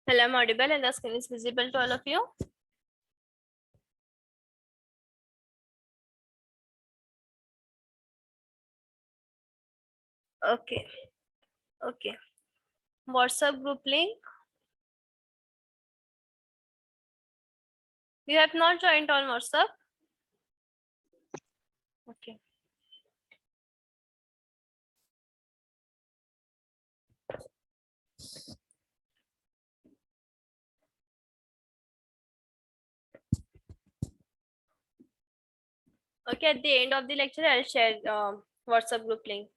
Hello, I'm audible and the screen is visible to all of you. Okay, okay. WhatsApp group link. You have not joined on WhatsApp. Okay. Okay, at the end of the lecture, I'll share WhatsApp group link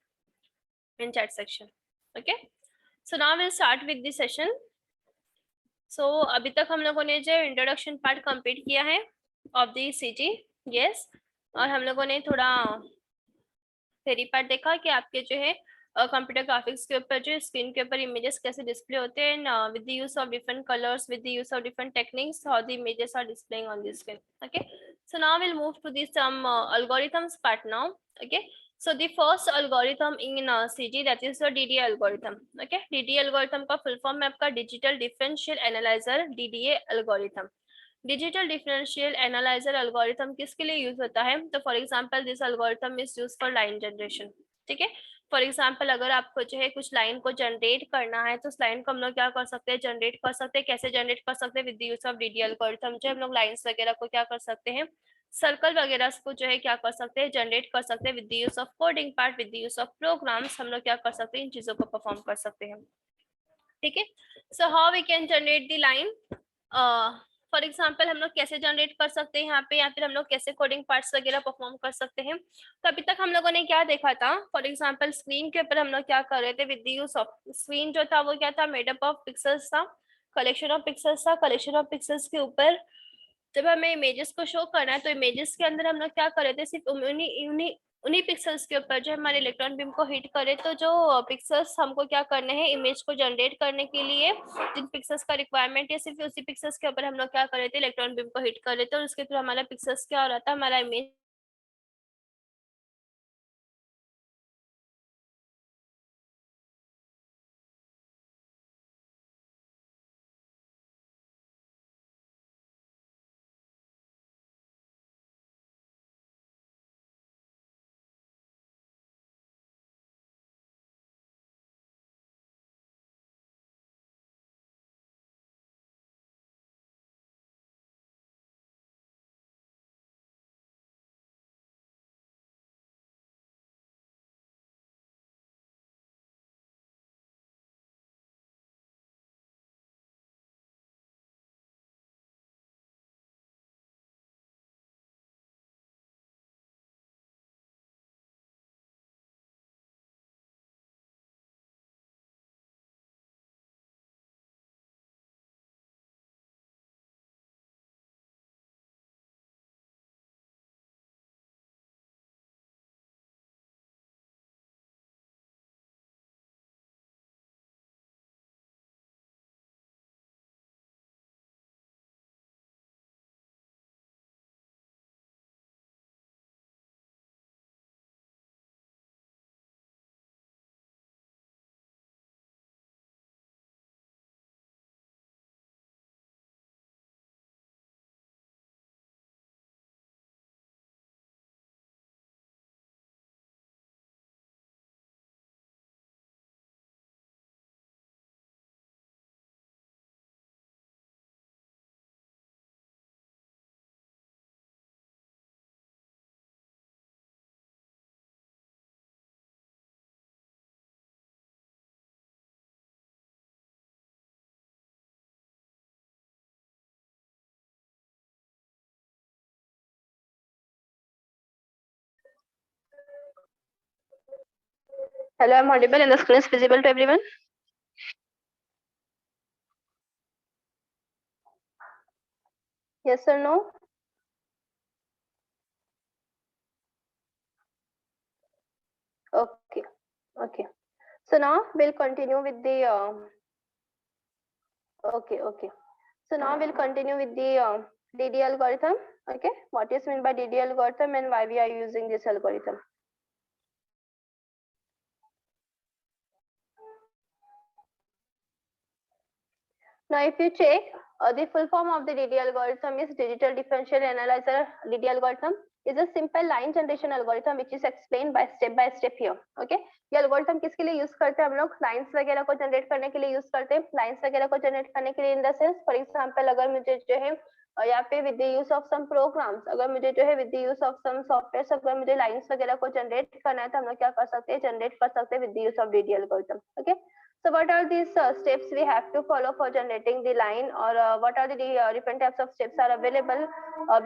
in chat section. Okay. So now we'll start with the session. So अभी तक हम लोगों ने जो introduction part complete किया है of the CG, yes, और हम लोगों ने थोड़ा थ्योरी पार्ट देखा कि आपके जो है कंप्यूटर ग्राफिक्स के ऊपर जो स्क्रीन के ऊपर इमेजेस कैसे डिस्प्ले होते हैं with the use of different colours, with the use of different techniques, how the images are displaying on the screen. Okay, so now we'll move to this algorithms part now. Okay, so the first algorithm in CG, that is the DDA algorithm. Okay, DDA algorithm का full form है आपका digital differential analyser, DDA algorithm. Digital differential analyser algorithm किसके लिए use होता है? तो for example this algorithm is use for line generation. ठीक है, फॉर एग्जांपल अगर आपको जो है कुछ लाइन को जनरेट करना है तो उस लाइन को हम लोग क्या कर सकते हैं, जनरेट कर सकते हैं. कैसे जनरेट कर सकते हैं? With the use of DD algorithm जो हम लोग लाइंस वगैरह को क्या कर सकते हैं, सर्कल वगैरह को जो है क्या कर सकते हैं, जनरेट कर सकते हैं. With the use of coding part, with the use of programs हम लोग क्या कर सकते हैं, इन चीजों को परफॉर्म कर सकते हैं. ठीक है, so how we can generate the line. For example हम लोग कैसे जनरेट कर सकते हैं यहाँ पे, या फिर हम लोग कैसे कोडिंग पार्ट्स वगैरह परफॉर्म कर सकते हैं. तो अभी तक हम लोगों ने क्या देखा था, फॉर एग्जाम्पल स्क्रीन के ऊपर हम लोग क्या कर रहे थे, with the use of screen जो था वो क्या था, मेडअप ऑफ पिक्सल्स था, कलेक्शन ऑफ पिक्सल्स था. कलेक्शन ऑफ पिक्सल्स के ऊपर जब हमें इमेजेस को शो करना है तो इमेजेस के अंदर हम लोग क्या कर रहे थे, सिर्फ उन्हीं पिक्सल्स के ऊपर जो हमारे इलेक्ट्रॉन बीम को हिट करे, तो जो पिक्सल्स हमको क्या करने हैं, इमेज को जनरेट करने के लिए जिन पिक्सल्स का रिक्वायरमेंट है, सिर्फ उसी पिक्सल्स के ऊपर हम लोग क्या कर रहे थे, इलेक्ट्रॉन बीम को हिट कर रहे थे, और उसके थ्रू हमारा पिक्सल्स क्या हो रहा था, हमारा image Hello, I'm audible and the screen is visible to everyone. Yes or no? Okay, okay. So now we'll continue with the okay. So now we'll continue with the DD algorithm. Okay, what is meant by DD algorithm and why we are using this algorithm. Now, if you check the full form of the DD algorithm is digital differential analyzer. DD algorithm is a simple line generation algorithm which is explained by step here. Okay, ये algorithm किसके लिए use करते हैं हम लोग? Lines वगैरह को generate करने के लिए यूज करते हैं. लाइंस वगैरह को जनरेट करने के लिए in the sense, for example अगर मुझे जो है यहाँ पे with the use of some programs, अगर मुझे जो है with the use of some software, अगर मुझे लाइंस वगैरह को जनरेट करना है तो हम लोग क्या कर सकते हैं? जनरेट कर सकते हैं with the use of DD algorithm. Okay. So what are these steps we have to follow for generating the line, or what are the different types of steps are available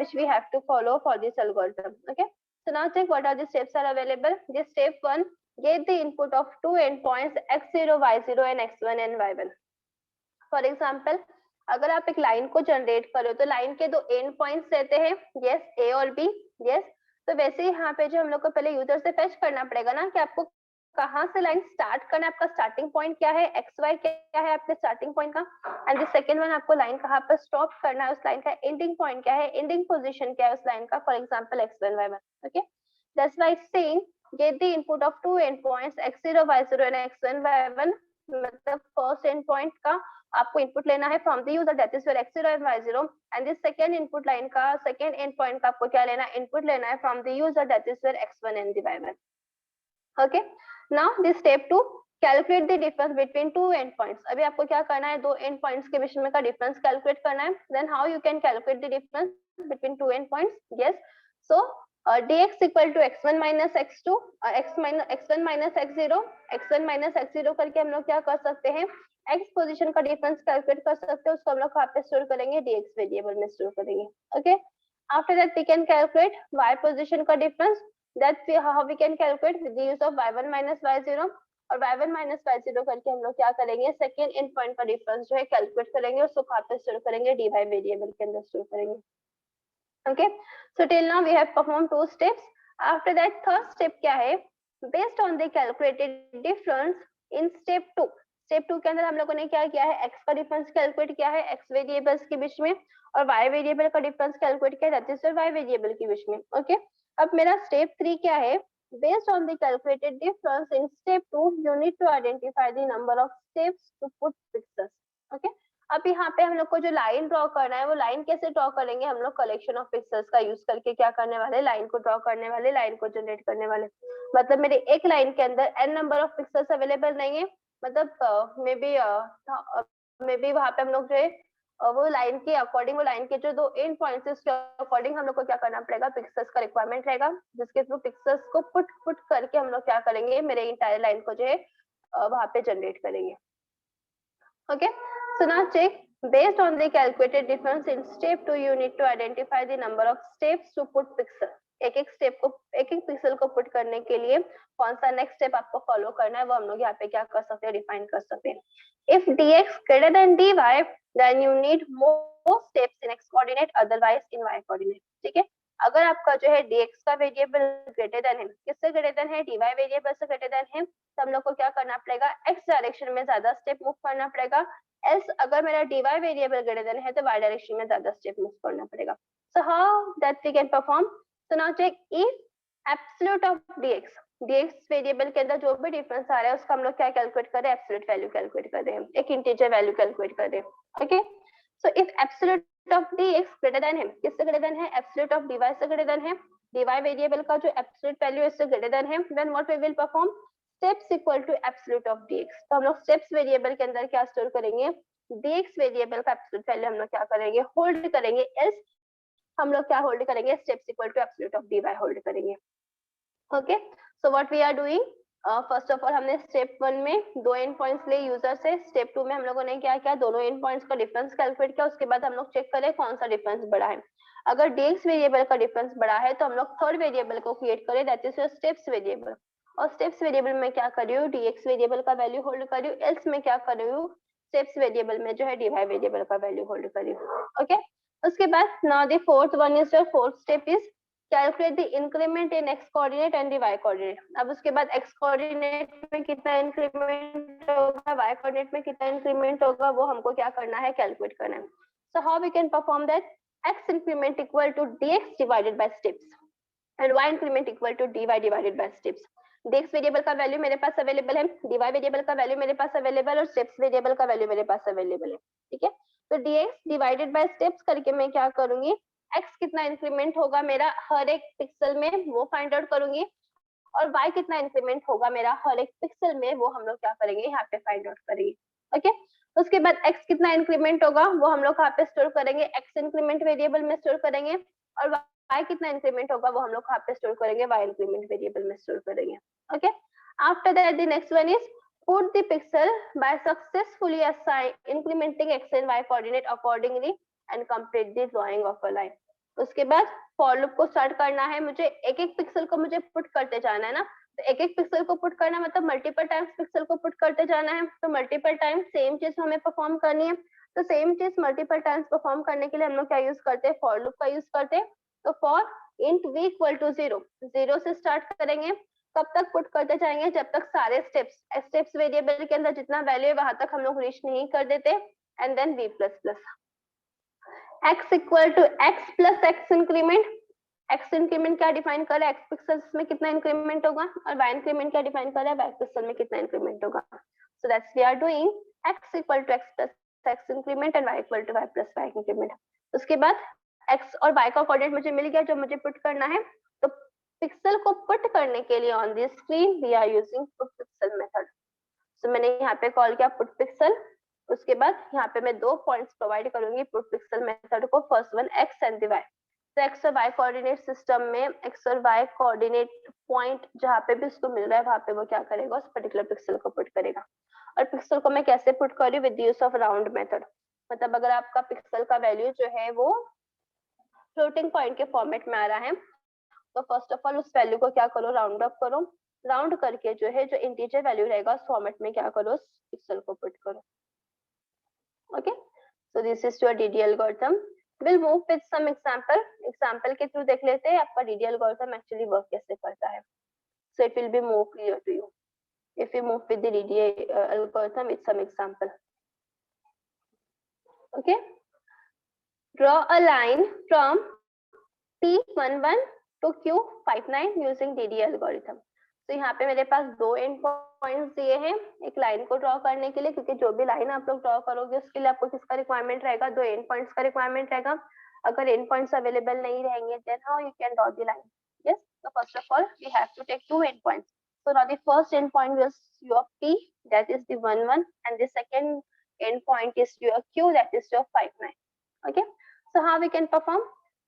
which we have to follow for this algorithm? Okay. So now check what are the steps are available. This step 1, get the input of two endpoints x0, y0 and x1 and y1. For example, अगर आप एक line को generate करो तो line के दो end points रहते हैं, यस, ए और बी, यस. तो वैसे ही यहाँ पे जो हम लोग को पहले यूजर से फेच करना पड़ेगा ना कि आपको कहाँ से लाइन स्टार्ट करना है, आपका स्टार्टिंग पॉइंट क्या है, एक्स वाई क्या है आपके स्टार्टिंग पॉइंट का, एंड द सेकंड वन आपको लाइन कहाँ पर स्टॉप करना है, उस लाइन का एंडिंग पॉइंट क्या है, एंडिंग पोजीशन क्या है उस लाइन का, for example x1 y1. Okay, that's why it's saying get the input of two end points x0 y0 and x1 y1. मतलब फर्स्ट एंड पॉइंट का आपको इनपुट लेना है from the user, that is where x0 and y0, and this second input line का second end point का आपको क्या लेना है? इनपुट लेना है from the user, that is where x1 and the y1. Okay, now this step 2, calculate the difference between two end points. अभी आपको क्या करना है? दो एंड पॉइंट्स के बीच में का डिफरेंस कैलकुलेट करना है. Then how you can calculate the difference between two end points? Yes, so dx equal to x1 minus x2, x1 minus x0, x1 minus x0 करके हम लोग क्या कर सकते हैं? x पोजीशन का डिफरेंस कैलकुलेट कर सकते हैं. उसको हम लोग कहाँ पे स्टोर करेंगे? dx वेरिएबल में स्टोर करेंगे. Okay, after that we can calculate y position का difference. That's how we can calculate with the use of y1 minus y0, और y1 minus y0 करके हम लोग क्या करेंगे? सेकेंड एंड पॉइंट का डिफरेंस जो है कैलकुलेट करेंगे, उसको कहाँ पे स्टोर करेंगे? dy वेरिएबल के अंदर स्टोर करेंगे. Okay, so till now we have performed two steps. After that third step क्या है? Based on the calculated difference in step 2. Step 2 के अंदर हम लोगों ने क्या किया है? x का डिफरेंस कैलकुलेट किया है x वेरिएबल्स के बीच में, और y वेरिएबल का डिफरेंस कैलकुलेट किया है दैट इज y वेरिएबल के बीच में. ओके, अब मेरा स्टेप 3 क्या है? Based on the calculated difference in step 2, you need to identify the number of steps to put pixels. Okay, अब यहाँ पे हम लोग को जो लाइन ड्रॉ करना है वो लाइन कैसे ड्रॉ करेंगे? हम लोग कलेक्शन ऑफ पिक्सेल्स का यूज करके क्या करने वाले? लाइन को ड्रॉ करने वाले, लाइन को जनरेट करने वाले. मतलब मेरे एक लाइन के अंदर n number of pixels available नहीं है, मतलब मे बी वहां पे हम लोग जो है वो लाइन के अकॉर्डिंग, वो लाइन के जो दो एंड पॉइंट्स है उसके अकॉर्डिंग हम लोग को क्या करना पड़ेगा? पिक्सेल्स का रिक्वायरमेंट रहेगा, जिसके थ्रू पिक्सेल्स को पुट करके हम लोग क्या करेंगे? मेरे इंटायर लाइन को जो है वहां पे जनरेट करेंगे. Okay, so now check, based on the calculated difference in step 2, you need to identify the number of steps to put pixel. एक एक स्टेप को, एक एक पिक्सल को पुट करने के लिए कौन सा नेक्स्ट स्टेप आपको फॉलो करना है वो हम लोग यहाँ पे क्या कर सकते हैं? डिफाइन कर सकते हैं. If dx greater than dy, then you need more steps in x coordinate, otherwise in y coordinate. ठीक है, अगर आपका जो है dx का वेरिएबल ग्रेटर देन है, किससे ग्रेटर देन है? dy वेरिएबल से ग्रेटर देन है, तो हम लोग को क्या करना पड़ेगा? x डायरेक्शन में ज्यादा स्टेप मूव करना पड़ेगा. एल्स अगर मेरा dy वेरिएबल ग्रेटर देन है तो y डायरेक्शन में ज्यादा स्टेप मूव करना पड़ेगा. So how that we can perform? So now check, if absolute of dx variable के अंदर जो भी डिफरेंस आ रहा है उसका हम लोग क्या कैलकुलेट कर रहे हैं? एब्सोल्यूट वैल्यू कैलकुलेट कर रहे हैं, एक इंटीजर वैल्यू कैलकुलेट कर रहे हैं. Okay, so if absolute of dx greater than है, किससे ग्रेटर देन है? एब्सोल्यूट ऑफ dy से ग्रेटर देन है. dy वेरिएबल का जो एब्सोल्यूट वैल्यू है इससे ग्रेटर देन है, then what we will perform? Steps equal to absolute of dx. तो हम लोग स्टेप्स वेरिएबल के अंदर क्या स्टोर करेंगे? dx वेरिएबल का एब्सोल्यूट वैल्यू हम लोग क्या करेंगे? होल्ड करेंगे. एल्स हम लोग क्या होल्ड करेंगे? Steps equal to absolute of dy hold करेंगे. Okay, so what we are doing, first of all हमने स्टेप 1 में दो एंड पॉइंट्स लिए यूजर से. स्टेप 2 में हम लोगों ने क्या किया? दोनों एंड पॉइंट्स का डिफरेंस कैलकुलेट किया. उसके बाद हम लोग चेक करें कौन सा डिफरेंस बड़ा है. अगर dx वेरिएबल का डिफरेंस बड़ा है तो हम लोग थर्ड वेरिएबल को क्रिएट करें, दैट इज स्टेप्स वेरिएबल. और स्टेप्स वेरिएबल में क्या कर रही हूँ? dx वेरिएबल का वैल्यू होल्ड कर रही हूँ. एल्स में क्या कर रही हूँ? स्टेप्स वेरिएबल में जो है dy वेरिएबल का वैल्यू होल्ड कर रही हूँ. ओके, उसके बाद now the fourth one is the fourth step is calculate the increment in x coordinate and the y coordinate. अब उसके बाद x कोऑर्डिनेट में कितना इंक्रीमेंट होगा, y कोऑर्डिनेट में कितना इंक्रीमेंट होगा, वो हमको क्या करना है? कैलकुलेट करना है. So how we can perform that? x increment equal to dx divided by steps and y increment equal to dy divided by steps. dx variable का वैल्यू मेरे पास अवेलेबल है, dy वेरिएबल का वैल्यू मेरे पास available और steps variable का value मेरे पास available है, ठीक है। तो dx डिवाइडेड बाय स्टेप्स करके मैं क्या करूंगी, x कितना इंक्रीमेंट होगा मेरा हर एक पिक्सल में वो फाइंड आउट करूंगी, और y कितना इंक्रीमेंट होगा मेरा हर एक पिक्सल में वो हम लोग क्या करेंगे यहाँ पे फाइंड आउट करेंगे, ओके। उसके बाद x कितना इंक्रीमेंट होगा वो हम लोग यहाँ पे स्टोर करेंगे, x इंक्रीमेंट वेरिएबल में स्टोर करेंगे, और y कितना इंक्रीमेंट होगा वो हम लोग यहाँ पे स्टोर करेंगे, y इंक्रीमेंट वेरिएबल में स्टोर करेंगे, okay. After that the next one is put the pixel by successfully assign incrementing x and y coordinate accordingly and complete the drawing of a line। उसके बाद for loop को start करना है मुझे, एक एक पिक्सल को मुझे पुट करते जाना है ना, तो एक एक पिक्सल को पुट करना मतलब मल्टीपल टाइम्स पिक्सल को पुट करते जाना है, तो मल्टीपल टाइम्स सेम चीज हमें परफॉर्म करनी है। तो सेम चीज मल्टीपल टाइम्स परफॉर्म करने के लिए हम लोग क्या यूज करते हैं, फॉर लूप का यूज करते हैं। तो for int v equal to 0, 0 से स्टार्ट करेंगे, कब तक पुट करते जाएंगे, जब तक सारे स्टेप्स वेरिएबल के अंदर जितना वैल्यू है वहां तक हम लोग रीच नहीं कर देते, and then v plus plus x equal to x plus x increment. x increment क्या डिफाइन कर रहा है, x पिक्सल्स में कितना इंक्रीमेंट होगा, और y इंक्रीमेंट क्या डिफाइन कर रहा है, y पिक्सल में कितना इंक्रीमेंट होगा। So that's we are doing x equal to x plus x increment and y equal to y plus y increment. उसके बाद x और y का कोऑर्डिनेट मुझे मिल गया जो मुझे पुट करना है, तो पिक्सल को पुट करने के लिए on the screen we are using put pixel method. So मैंने यहाँ पे कॉल किया पुट पिक्सल, उसके बाद यहाँ पे मैं 2 पॉइंट्स प्रोवाइड करूंगी पुट पिक्सल मेथड को, first one x and y। तो x और y कोऑर्डिनेट सिस्टम में x और y कोऑर्डिनेट पॉइंट जहाँ पे भी उसको मिल रहा है वहां पे वो क्या करेगा, उस पर्टिकुलर पिक्सल को पुट करेगा। और पिक्सल को मैं कैसे पुट कर रही हूँ, with use of round method. मतलब अगर आपका पिक्सल का वैल्यू जो है वो फ्लोटिंग पॉइंट के फॉर्मेट में आ रहा है, तो फर्स्ट ऑफ ऑल उस वैल्यू को क्या करो, राउंड अप करो, राउंड करके जो है जो इंटीजर वैल्यू रहेगा उस फॉर्मेट में क्या करो, उस पिक्सल को पुट करो, okay. So this is your DD algorithm. Will move with some example के थ्रू देख लेते हैं आपका डीडी एल्गोरिथम एक्चुअली वर्क कैसे करता है। So it will be more clear to you if you move with the DDA algorithm with some example. Okay, draw a line from T11 to Q59 using DDA algorithm. तो यहाँ पे मेरे पास 2 and points दिए हैं एक line को draw करने के लिए, क्योंकि जो भी लाइन आप लोग ड्रॉ करोगे उसके लिए आपको किसका रिक्वायरमेंट रहेगा, 2 एंड पॉइंट्स का रिक्वायरमेंट रहेगा। अगर एंड पॉइंट्स अवेलेबल नहीं रहेंगे then how you can draw the line. Yes, so first of all we have to take 2 endpoints. So now the first endpoint is your P, that is the 1 1, and the second endpoint is your Q, that is your 5 9. Okay, so how we can perform,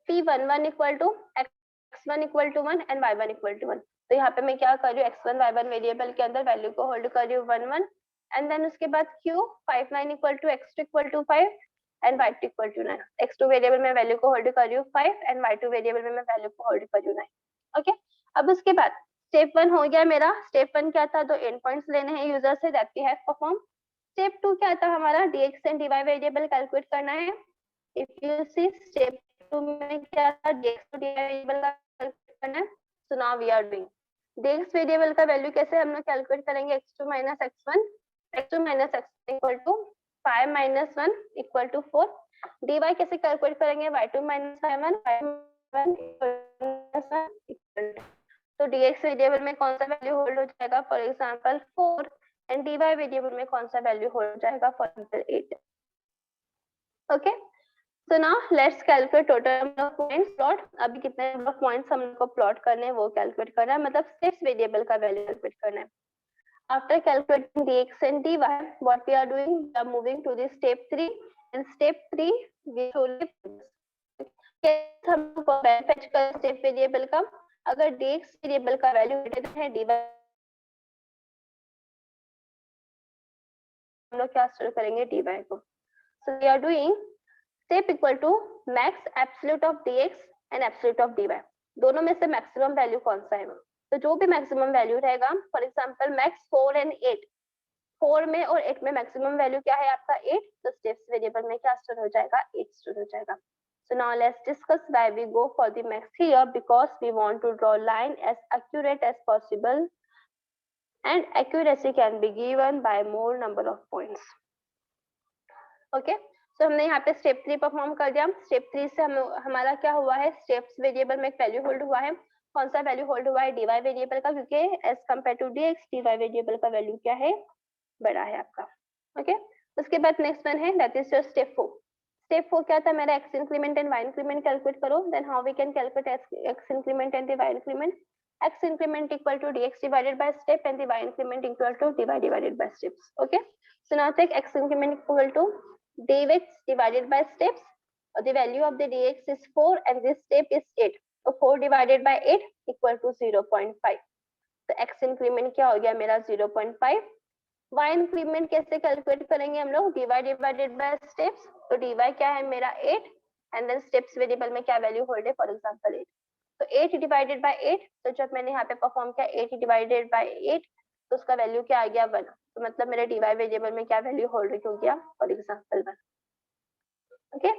P11 equal to x1 equal to 1 and y1 equal to 1. तो यहाँ पे मैं क्या कर रही हूँ, x1 y1 variable के अंदर वैल्यू को होल्ड कर रही हूँ 1 1, एंड देन उसके बाद Q 5 9 equal to x2 equal to 5 and y2 equal to 9। x2 variable में वैल्यू को होल्ड कर रही हूँ 5 एंड y2 वेरिएबल में मैं वैल्यू को होल्ड कर रही हूँ 9। ओके, अब उसके बाद स्टेप 1 हो गया मेरा। स्टेप 1 क्या था, 2 एंड पॉइंट्स लेने हैं यूजर से, that we have perform. Step 2 क्या था हमारा, dx एंड dy वेरिएबल कैलकुलेट करना है। इफ यू सी स्टेप 2 में क्या था, dx और dy वेरिएबल का कैलकुलेट करना है। So now we are doing dx variable का वैल्यू कैसे हम लोग कैलकुलेट करेंगे, x2 minus x1, x2 minus x1 equal to 5 minus 1 equal to 4। dy कैसे कैलकुलेट करेंगे, y2 minus y1, y1 equal to, तो dx वेरिएबल में कौन सा वैल्यू होल्ड हो जाएगा, for example 4, and dy variable में कौन सा वैल्यू होल्ड हो जाएगा, for example 8। Okay, so now let's calculate total number of points plot। अभी कितने नंबर ऑफ पॉइंट्स हम लोग को प्लॉट करने हैं वो कैलकुलेट करना है, मतलब स्टेप्स वेरिएबल का वैल्यू कैलकुलेट करना है। After calculating dx and dy, what we are doing, we are moving to the step 3, and step 3 we solve हम लोग फैच कर स्टेप वेरिएबल का, अगर dx वेरिएबल का वैल्यू ग्रेटर है dy हम लोग क्या स्टोर करेंगे, dy को। So we are doing step equal to max absolute of dx and absolute of dy। दोनों में से मैक्सिमम वैल्यू कौन सा है, तो जो भी मैक्सिमम वैल्यू रहेगा, फॉर एग्जांपल मैक्स 4 एंड 8, 4 में और 8 में मैक्सिमम वैल्यू क्या है आपका 8, तो स्टेप्स वेरिएबल में क्या स्टोर हो जाएगा, 8 स्टोर हो जाएगा। So now let's discuss why we go for the max here, because we want to draw line as accurate as possible, and accuracy can be given by more number of points. Okay, तो हमने यहाँ पे step 3 perform कर दिया। Step 3 से हमारा क्या हुआ है, स्टेप्स वेरिएबल में एक वैल्यू होल्ड हुआ है, कौन सा वैल्यू होल्ड हुआ है, dy वेरिएबल का, क्योंकि as compare to dx dy variable का वैल्यू क्या है, बड़ा है आपका। ओके, उसके बाद नेक्स्ट वन है that is your step 4। Step 4 क्या था मेरा, x increment and y increment calculate करो। Then how we can calculate x increment and y increment, x increment equal to dx divided by step and the y increment equal to dy divided by steps. Okay, so now take x increment equal to dx divided by steps. The value of the dx is 4 and this step is 8. So 4 divided by 8 equal to 0.5. तो x increment क्या हो गया मेरा 0.5. y increment कैसे calculate करेंगे हम लोग, dy divided by steps. तो dy क्या है मेरा 8 and then steps वेरिएबल में क्या वैल्यू होल्ड है, फॉर एग्जांपल 8. तो 8 डिवाइडेड बाय 8, तो जब मैंने यहाँ पे परफॉर्म किया 8 डिवाइडेड बाय 8, तो उसका वैल्यू क्या आ गया 1. तो मतलब मेरे dy वेरिएबल में क्या वैल्यू होल्ड हो गया, for example 1. Okay,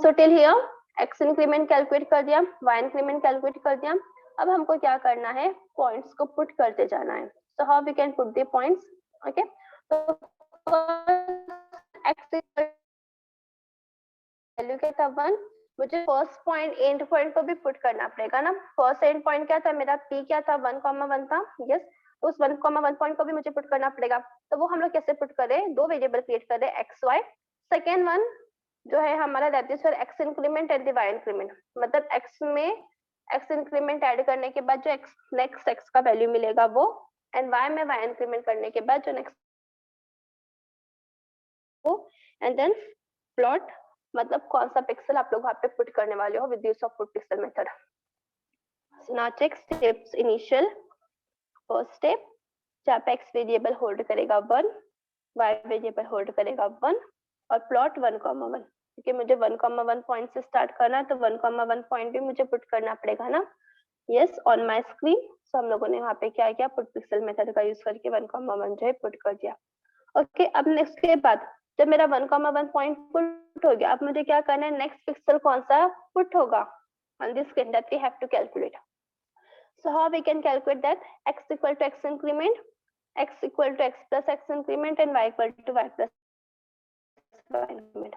so till here x increment calculate कर दिया, y इंक्रीमेंट कैलकुलेट कर दिया. अब हमको क्या करना है, पॉइंट्स को पुट करते जाना है. So how we can put the points. Okay, तो x वैल्यू क्या था 1, मुझे फर्स्ट पॉइंट एंड पॉइंट को भी पुट करना पड़ेगा ना. फर्स्ट एंड पॉइंट क्या था मेरा, p क्या था 1,1 था. यस, उस 1,1 पॉइंट को भी मुझे पुट करना पड़ेगा. तो वो हम लोग कैसे पुट करें, दो वेरिएबल क्रिएट कर रहे x y. सेकेंड वन जो है हमारा that is for x increment and y increment. मतलब x में x इंक्रीमेंट ऐड करने के बाद जो x नेक्स्ट x का वैल्यू मिलेगा वो, एंड y में y इंक्रीमेंट करने के बाद जो नेक्स्ट वो, एंड देन प्लॉट, मतलब कौन सा पिक्सल आप लोग वहां पे पुट करने वाले हो with use of put pixel method. Now check steps initial. First step जहाँ पे x वेरिएबल होल्ड करेगा 1, y वेरिएबल होल्ड करेगा 1 और प्लॉट 1,1, क्योंकि मुझे 1,1 पॉइंट से स्टार्ट करना है तो 1,1 पॉइंट भी मुझे पुट करना पड़ेगा ना. Yes, on my screen. So हम लोगों ने वहाँ पे क्या किया, पुट पिक्सल मेथड का यूज करके 1,1 जो है पुट कर दिया. ओके, अब नेक्स्ट के बाद जब मेरा 1,1 पॉइंट पुट हो गया, अब मुझे क्या करना है, नेक्स्ट पिक्सल कौन सा पुट होगा on this screen that we have to calculate. So how we can calculate that, x equal to x increment, x equal to x plus x increment and y equal to y plus y increment.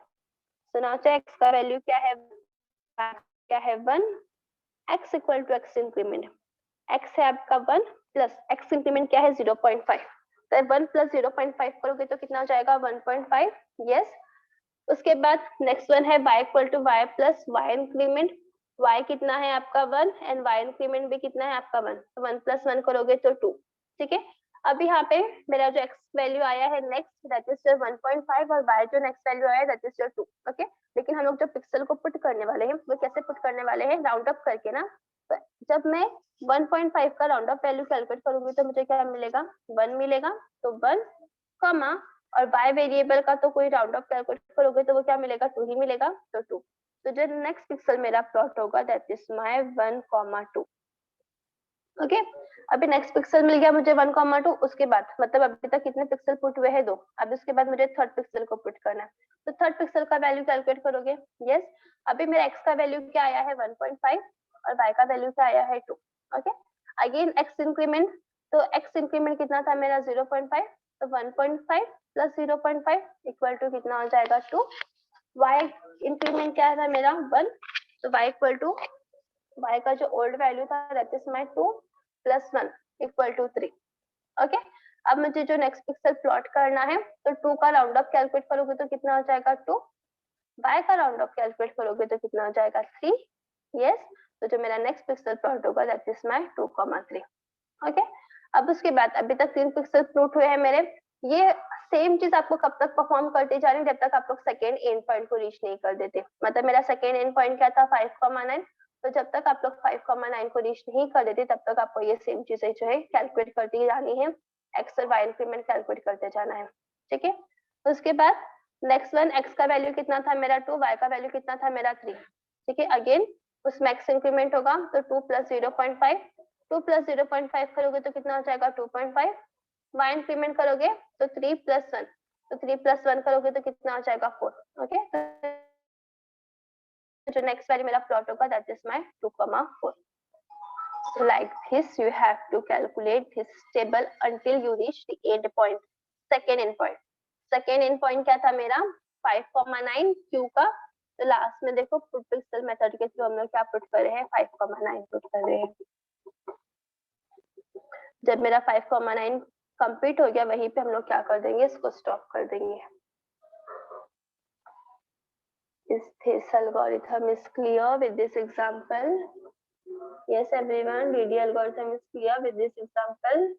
So now check x का value क्या है, क्या है 1, x equal to x increment, x है आपका 1 plus x increment क्या है 0.5. तो 1 प्लस 0.5 करोगे तो कितना हो जाएगा 1.5. यस, उसके बाद नेक्स्ट वन है y equal to y plus y increment. y कितना है आपका 1 एंड y इंक्रीमेंट भी कितना है आपका 1. तो 1 प्लस 1 करोगे तो 2. ठीक है, अब यहाँ पे मेरा जो x वैल्यू आया है नेक्स्ट दैट इज 1.5 और y जो नेक्स्ट वैल्यू आया है दैट इज 2. ओके, लेकिन हम लोग जो पिक्सल को पुट करने वाले हैं वो कैसे पुट करने वाले हैं, राउंड अप करके ना. तो जब मैं 1.5 का राउंड अप वैल्यू कैलकुलेट करूंगी तो मुझे क्या मिलेगा, 1 मिलेगा. तो 1 कॉमा और y वेरिएबल का तो कोई राउंड अप कैलकुलेट करोगे तो वो क्या मिलेगा, 2 ही मिलेगा. तो 2. तो जो नेक्स्ट पिक्सल मेरा प्लॉट होगा दैट इज माय 1,2. ओके, अभी नेक्स्ट पिक्सल मिल गया मुझे 1,2. उसके बाद मतलब अभी तक कितने पिक्सल पुट हुए हैं, 2. अब उसके बाद मुझे थर्ड पिक्सल को पुट करना है. तो थर्ड पिक्सल का वैल्यू कैलकुलेट करोगे. यस, अभी मेरा x का वैल्यू क्या आया है 1.5 और y का वैल्यू क्या आया है 2. ओके, अगेन x इंक्रीमेंट, तो x इंक्रीमेंट कितना था मेरा 0.5. तो 1.5 प्लस 0.5 इक्वल टू कितना हो जाएगा 2. y इंक्रीमेंट क्या था मेरा 1. तो y इक्वल टू y का जो ओल्ड वैल्यू था that is my 2 plus 1 equal to 3. Okay, अब मुझे जो नेक्स्ट पिक्सल प्लॉट करना है तो 2 का राउंड अप कैलकुलेट करोगे तो कितना हो जाएगा 2. y का राउंड अप कैलकुलेट करोगे तो कितना हो जाएगा 3. यस, तो जो मेरा नेक्स्ट पिक्सल प्लॉट होगा दैट इज माय 2,3. ओके, अब उसके बाद अभी तक 3 पिक्सल प्लॉट हुए हैं मेरे. ये सेम चीज आपको कब तक परफॉर्म करते जा रहे हैं, जब तक आप लोग सेकेंड एंड पॉइंट को रीच नहीं कर देते. मतलब मेरा सेकेंड एंड पॉइंट क्या था 5,9. तो जब तक आप लोग 5,9 को रीच नहीं कर देते तब तक आपको ये सेम चीजें जो है कैलकुलेट करती जानी है, एक्स और वाई इंक्रीमेंट कैलकुलेट करते जाना है. ठीक है, उसके बाद नेक्स्ट वन एक्स का वैल्यू कितना था मेरा 2, वाई का वैल्यू कितना था मेरा 3. ठीक है, अगेन उसमें एक्स इंक्रीमेंट होगा तो 2 प्लस 0.5, 2 प्लस 0.5 करोगे तो कितना हो जाएगा 2.5. वाई इंक्रीमेंट करोगे तो 3 प्लस 1, तो 3 प्लस 1 करोगे तो कितना हो जाएगा 4. ओके, जो नेक्स्ट वैल्यू मेरा प्लॉट होगा that is my 2,4. So like this you have to calculate this table until you reach the end point, second end point. Second end point क्या था मेरा 5,9 Q का. तो लास्ट में देखो पुट पिक्सल मेथड के थ्रू हम लोग क्या पुट कर रहे हैं 5,9 पुट कर रहे हैं. जब मेरा 5,9 कंप्लीट हो गया वहीं पे हम लोग क्या कर देंगे, इसको स्टॉप कर देंगे. Is this algorithm is clear with this example? Yes, everyone, DD algorithm is clear with this example.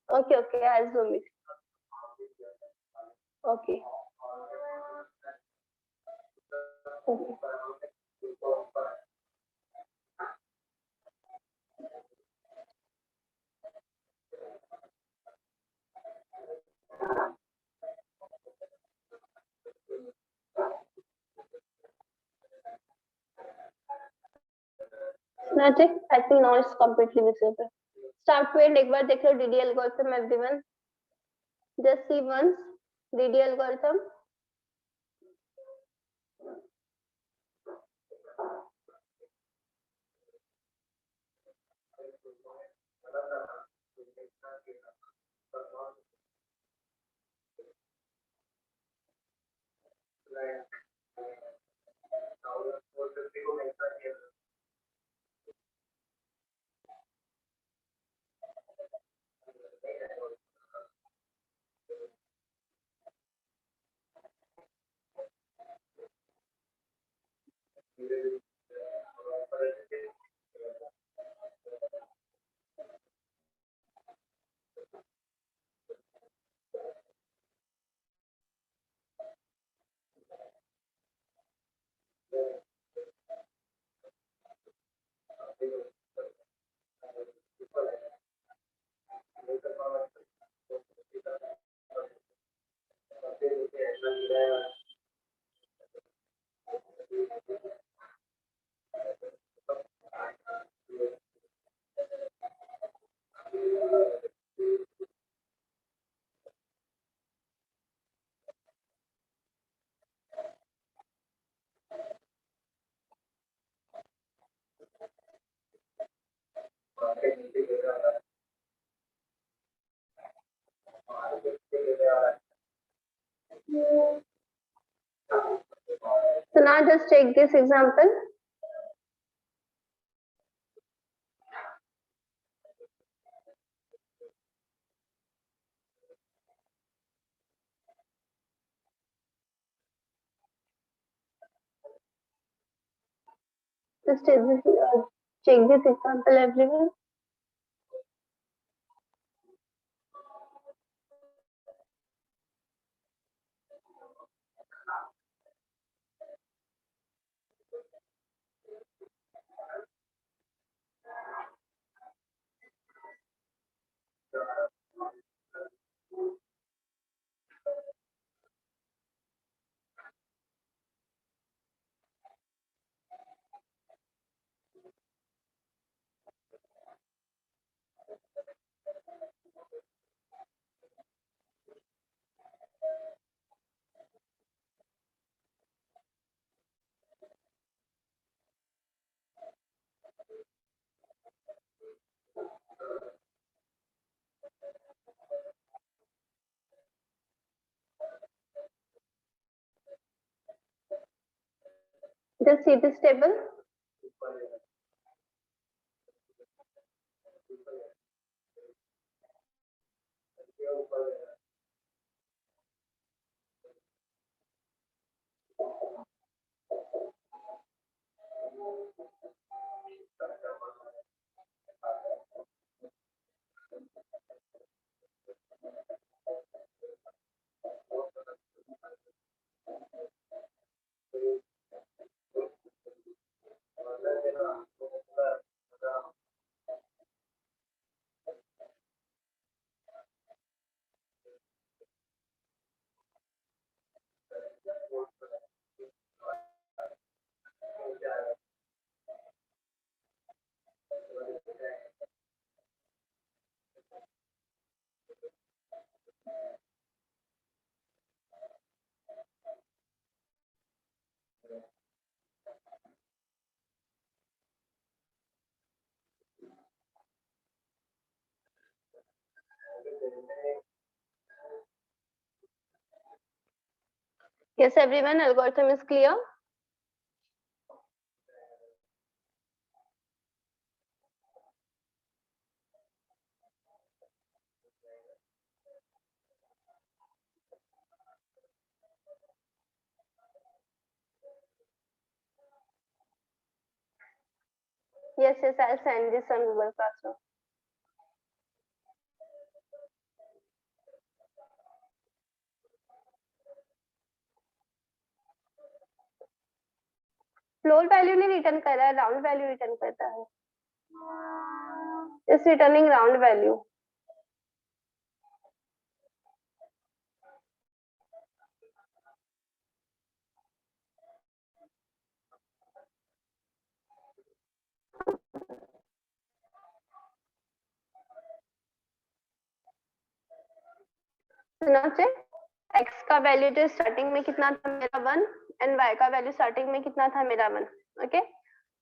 Okay, I'll zoom it. Okay. Snatic, I think now it's completely visible. Start to end एक बार देख लो DD algorithm everyone. Just see once DD algorithm. So now just take this example. Just take this example everyone. Just see this table. Yes, everyone, algorithm is clear. Yes, I'll send this on Google Classroom. Floor value नहीं return कर रहा है, round value return करता है. It's returning round value. X का value जो starting में कितना था मेरा 1 एंड वाई का वैल्यू स्टार्टिंग में कितना था मेरा 1. Okay,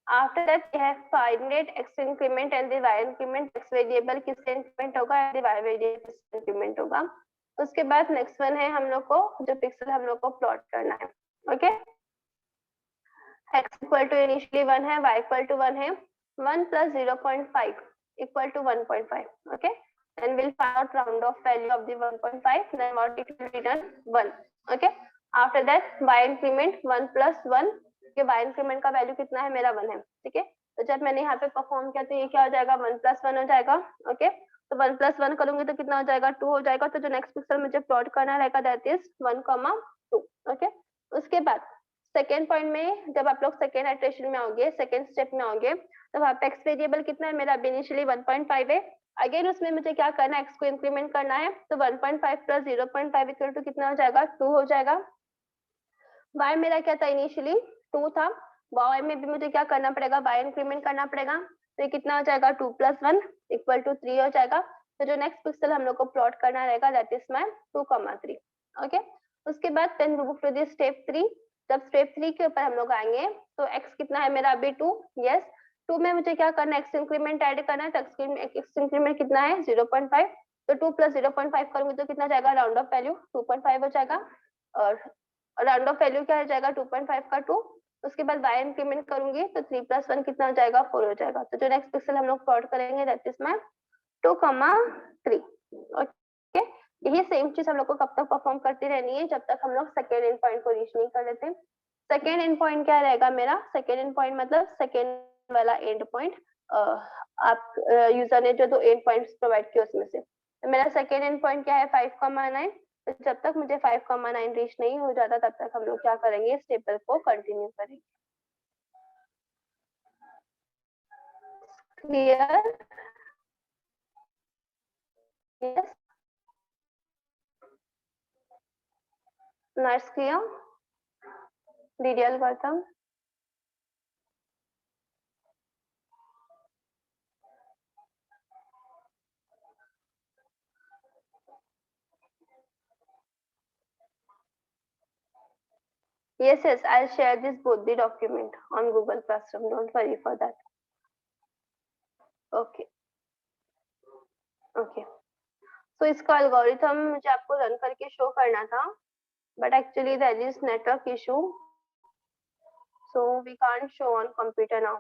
after that we have find x increment and the y increment. X variable किससे इंक्रीमेंट होगा एंड द वाई वेरिएबल किससे इंक्रीमेंट होगा. उसके बाद नेक्स्ट वन है हम लोग को जो पिक्सल हम लोग को प्लॉट करना है. Okay, x equal to initially 1 है, y इक्वल टू 1 है. 1 plus 0.5 equal to 1.5. Okay, then we'll find out round off value of the 1.5, then what it will return 1. Okay, after that y increment 1 plus 1, ये y increment का value कितना है मेरा 1 है. ठीक है, तो जब मैंने यहाँ पे परफॉर्म किया तो ये क्या हो जाएगा 1 plus 1 हो जाएगा. ओके, तो 1 plus 1 करूंगी तो कितना हो जाएगा 2 हो जाएगा. तो जो नेक्स्ट पिक्सल मुझे प्लॉट करना रहेगा दैट इज 1,2. ओके, उसके बाद सेकेंड पॉइंट में जब आप लोग सेकेंड इटरेशन में आओगे, सेकेंड स्टेप में आओगे, तो वहाँ पे एक्स वेरिएबल कितना है मेरा इनिशियली 1.5 है. अगेन उसमें मुझे क्या करना है, एक्स को इंक्रीमेंट करना है. तो 1.5 प्लस 0.5 इक्वल टू कितना हो जाएगा 2 हो जाएगा. y मेरा क्या था इनिशियली 2 था. y में भी मुझे क्या करना पड़ेगा, y इंक्रीमेंट करना पड़ेगा. तो ये कितना हो जाएगा 2 plus 1 इक्वल टू 3 हो जाएगा. तो जो नेक्स्ट पिक्सल हम लोग को प्लॉट करना रहेगा दैट इज माय 2,3. ओके, उसके बाद then move to the step 3. जब स्टेप 3 के ऊपर हम लोग आएंगे तो x कितना है मेरा अभी 2. यस, 2 में मुझे क्या करना है, x इंक्रीमेंट ऐड करना है. तो x इंक्रीमेंट कितना है 0.5. तो 2 प्लस 0.5 करूंगी तो कितना जाएगा, राउंड ऑफ वैल्यू 2.5 हो जाएगा. और राउंड ऑफ वैल्यू क्या हो जाएगा 2.5 का 2. उसके बाद y इंक्रीमेंट करूंगी तो 3 प्लस 1 कितना हो जाएगा 4 हो जाएगा. तो जो नेक्स्ट पिक्सल हम लोग प्लॉट करेंगे दैट इज माय 2,3. ओके, यही सेम चीज हम लोग को कब तक परफॉर्म करती रहनी है, जब तक हम लोग सेकेंड एंड पॉइंट को रीच नहीं कर लेते. सेकेंड एंड पॉइंट क्या रहेगा मेरा, सेकेंड एंड पॉइंट मतलब सेकेंड वाला एंड पॉइंट. आप यूजर ने जो 2 एंड पॉइंट्स प्रोवाइड किए उसमें से तो मेरा सेकेंड एंड पॉइंट क्या है 5,9. तो जब तक मुझे 5,9 रीच नहीं हो जाता तब तक हम लोग क्या करेंगे, इस टेबल को कंटिन्यू करेंगे. Clear? Yes, nice, clear. DDL Gautam. Yes, I'll share this both the document on Google Classroom. Don't worry for that. Okay. Okay. So इसका algorithm मुझे आपको रन करके शो करना था, but actually there is network issue, so we can't show on computer now.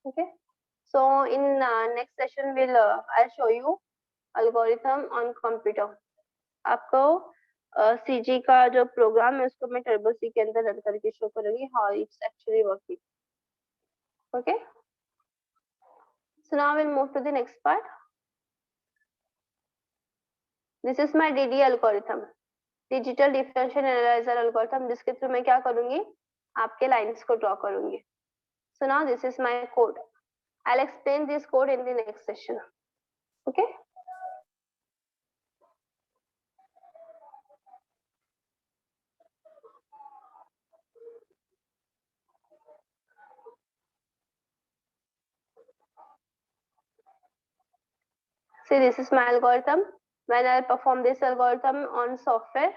Okay. So in next session I'll show you algorithm on computer. आपको CG का जो programme है उसको मैं टर्बो सी के अंदर रन करके शो करूंगी how it's actually working. Okay. So now we'll move to the next part. This is my DD algorithm, digital differential analyser algorithm, जिसके थ्रू मैं क्या करूंगी, आपके लाइंस को ड्रॉ करूंगी. So now this is my code. I will explain this code in the next session. Okay, see this is my algorithm. When I perform this algorithm on software,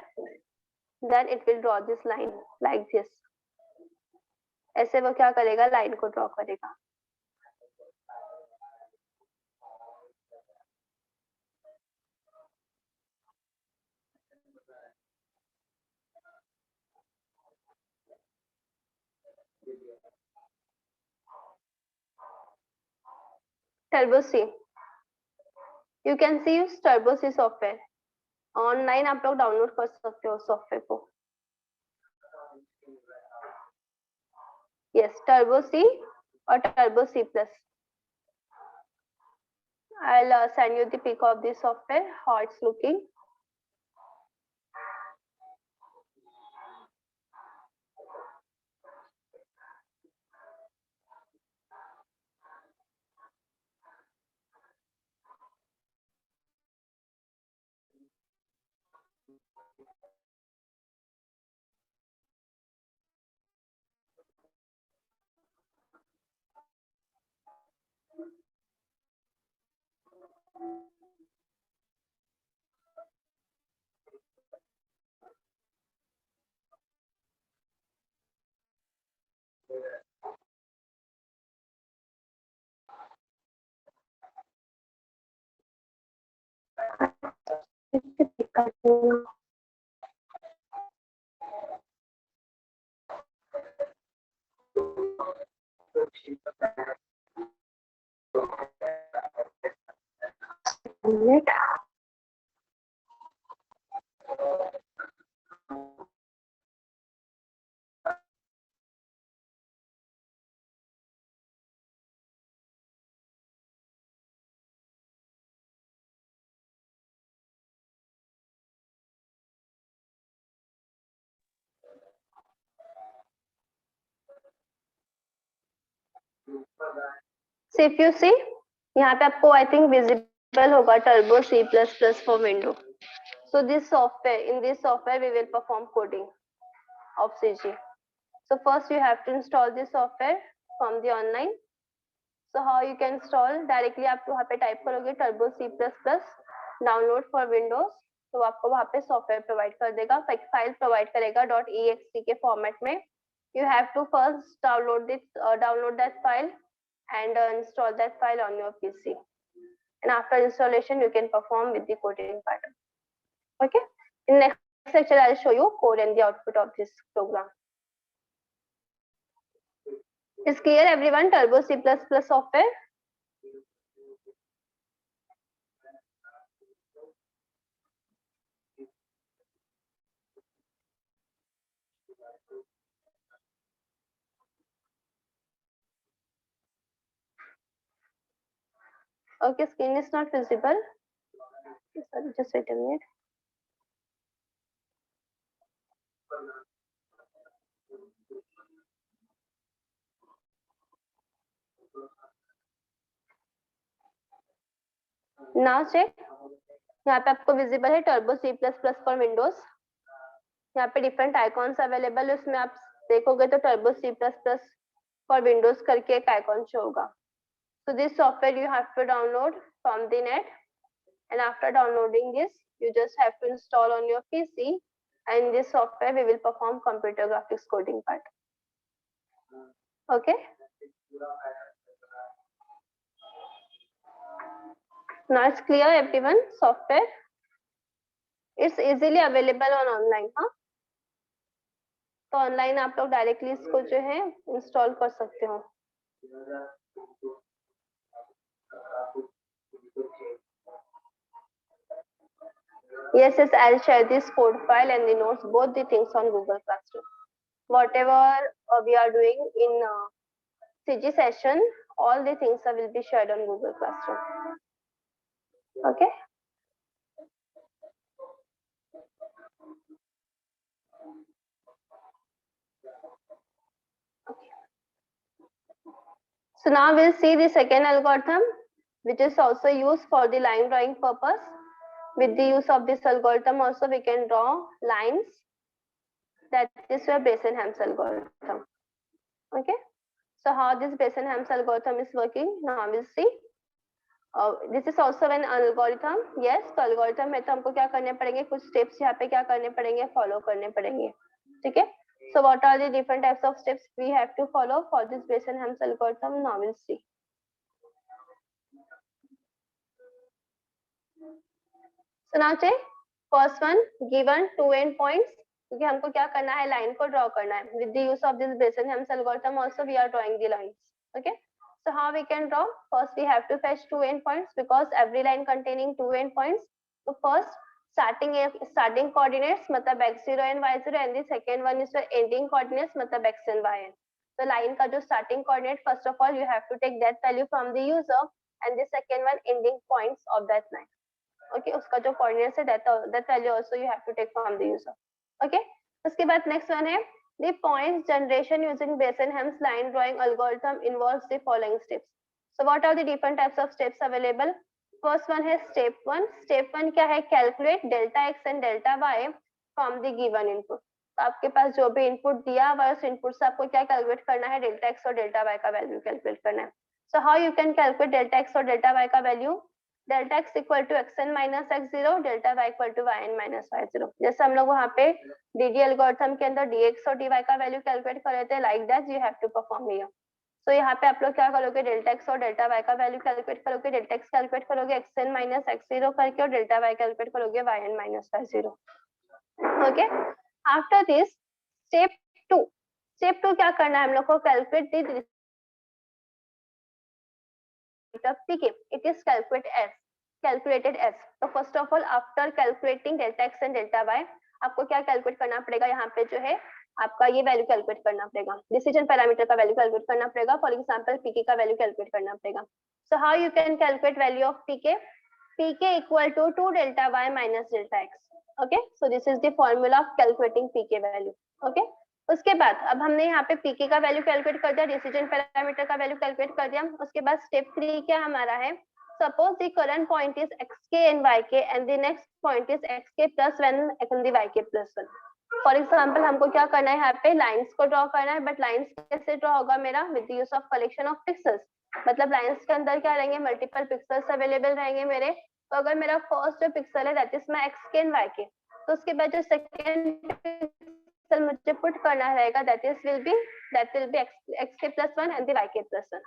then it will draw this line like this. ऐसे वो क्या करेगा, line को draw करेगा. Turbo C. You can see use Turbo C software, online आप लोग download कर सकते हो सॉफ्टवेयर को. Yes, Turbo C or Turbo C plus. I'll send you the pic of the software, how it's looking. So if you see, यहाँ पे आपको I think visible होगा Turbo C++ for Windows. So this software, in this software we will perform coding of CG. So first you have to install this software from the online. So how you can install, directly आप वहाँ पे type करोगे Turbo C++ download for Windows, तो आपको वहाँ पे software provide कर देगा, फाइल प्रोवाइड करेगा .exe के फॉर्मेट में. You have to first download that file and install that file on your PC. And after installation, you can perform with the coding pattern. Okay. In next lecture, I'll show you code and the output of this program. Is clear everyone? Turbo C++ software. Okay, screen is not visible. Sorry, just wait a minute. Now check. यहाँ पे आपको visible है Turbo C++ for Windows. यहाँ पे different icons available है, उसमें आप देखोगे तो Turbo C++ फॉर विंडोज करके एक आइकॉन शो होगा. So this software you have to download from the net, and after downloading this, you just have to install on your PC, and this software we will perform computer graphics coding part. Okay. Now it's clear everyone. Software, it's easily available on online. हाँ, तो online आप लोग directly इसको जो है install कर सकते हो. Yes, I'll share this code file and the notes, both the things on Google Classroom. Whatever we are doing in CG session, all the things will be shared on Google Classroom. Okay. So now we'll see the second algorithm, which is also used for the line drawing purpose. With the use of this algorithm also we can draw lines. That is your Bressenham's algorithm. Okay. So how this Bressenham's algorithm is working, now we'll see. This is also an algorithm. Yes, तो algorithm में तो हमको क्या करने पड़ेंगे, कुछ steps यहाँ पे क्या करने पड़ेंगे, follow करने पड़ेंगे. ठीक है. So what are the different types of steps we have to follow for this Bressenham's algorithm? Now we'll see. So now check. First one, given two end points, क्योंकि हमको क्या करना है, लाइन को ड्रॉ करना है. With the use of this Bressenham's algorithm also we are drawing the lines. Okay. So how we can draw? First we have to fetch two endpoints because every line containing two endpoints. So first starting coordinates मतलब x0 and y0 and the second one is your ending coordinates मतलब x and y. So line का जो starting coordinate first of all you have to take that value from the user and the second one ending points of that line. Okay, उसका जो coordinates है that value also you have to take from the user. Okay, उसके बाद next one है the points generation using Bessonham's line drawing algorithm involves the following steps. So what are the different types of steps available? First one है step 1. Step 1 क्या है? Calculate delta x and delta y from the given input. तो आपके पास जो भी input दिया हुआ है उस इनपुट से आपको क्या कैलकुलेट करना है? डेल्टा एक्स और डेल्टा वाई का वैल्यू कैलकुलेट करना है. So how you can calculate delta x और डेल्टा वाई का value? Delta x equal to x n minus x zero, delta y equal to y n minus y zero. जैसे हम लोग वहाँ पे डीडी एल्गोरिथम के अंदर dx और dy का वैल्यू कैलकुलेट कर रहे थे, like that you have to perform here. So यहाँ पे आप लोग क्या करोगे? डेल्टा एक्स और डेल्टा वाई का वैल्यू कैलकुलेट करोगे. डेल्टा एक्स कैलकुलेट करोगे x n minus x zero करके और डेल्टा वाई कैलकुलेट करोगे y n minus y zero. Okay, after this step 2. Step 2 क्या करना है हम लोग को? Calculate the pk. It is calculated as. So first of all, after calculating delta x and delta y, आपको क्या calculate करना पड़ेगा? यहाँ पे जो है आपका ये वैल्यू कैलकुलेट करना पड़ेगा, डिसीजन पैरामीटर का वैल्यू कैलकुलेट करना पड़ेगा. फॉर एग्जांपल पीके का वैल्यू कैलकुलेट करना पड़ेगा. So how you can calculate value of PK? PK equal to 2 delta y minus delta x. Okay, so this is the formula of calculating PK value. Okay, उसके बाद अब हमने यहाँ पे पीके का वैल्यू कैलकुलेट कर दिया, डिसीजन पैरामीटर का वैल्यू कैलकुलेट कर दिया. उसके बाद स्टेप 3 क्या हमारा है? Suppose the current point is xk and yk and the next point is xk plus 1 and the yk plus 1. For example हमको क्या करना है? यहाँ पे लाइन्स को ड्रॉ करना है, बट लाइन्स कैसे ड्रॉ होगा मेरा? With use of collection of pixels. मतलब लाइन्स के अंदर क्या रहेंगे? मल्टीपल पिक्सल्स अवेलेबल रहेंगे मेरे. तो अगर मेरा फर्स्ट जो पिक्सल है that is my xk and yk, तो उसके बाद जो सेकंड पिक्सल मुझे पुट करना रहेगा that will be xk plus 1 and the yk plus 1.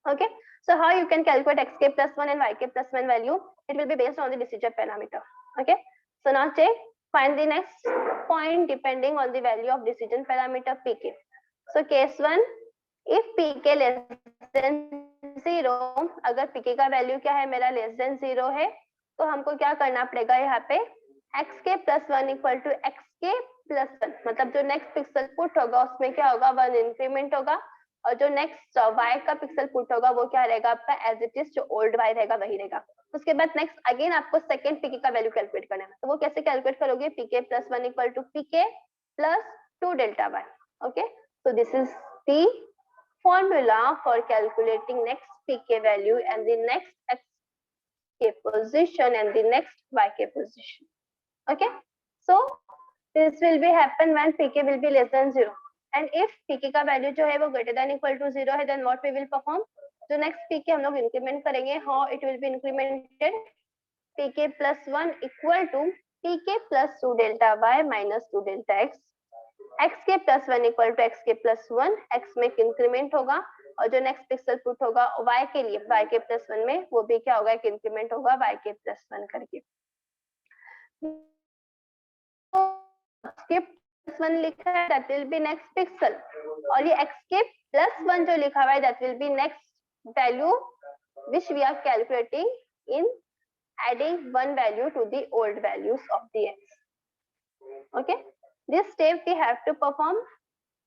Okay, so how you can calculate xk plus 1 and yk plus 1 value? It will be based on the decision parameter. Okay, so now check, find the next point depending on the value of decision parameter pk. So case 1, if pk less than 0, अगर pk का value क्या है मेरा? Less than 0 है, तो हमको क्या करना पड़ेगा? यहाँ पे xk plus 1 equal to xk plus 1, मतलब जो नेक्स्ट पिक्सल पुट होगा उसमें क्या होगा? 1 इंक्रीमेंट होगा, और जो नेक्स्ट y का पिक्सल पुट होगा वो क्या रहेगा आपका? एज इट इज जो ओल्ड y रहेगा वही रहेगा. उसके बाद नेक्स्ट अगेन आपको सेकंड pk का वैल्यू कैलकुलेट करना है. तो वो कैसे कैलकुलेट करोगे? pk plus 1 equal to pk plus 2 delta y. Okay, so this is the formula for calculating next pk value and the next xk position and the next yk position. Okay, so this will be happen when pk will be less than 0. And if pk का value जो है वो greater than equal to 0 है, then what we will perform? जो next pk हम लोग increment करेंगे, how it will be incremented? pk plus 1 equal to pk plus 2 delta y minus 2 delta x. xk plus 1 equal to xk plus 1, x में increment होगा, और जो next pixel put होगा y के लिए yk plus 1 में, वो भी क्या होगा? एक इंक्रीमेंट होगा yk plus 1 करके. xk plus 1 लिखा है that will be next pixel, और ये xk plus 1 जो लिखा हुआ है that will be next value which we are calculating in adding one value to the old values of the x. Okay, this step we have to perform.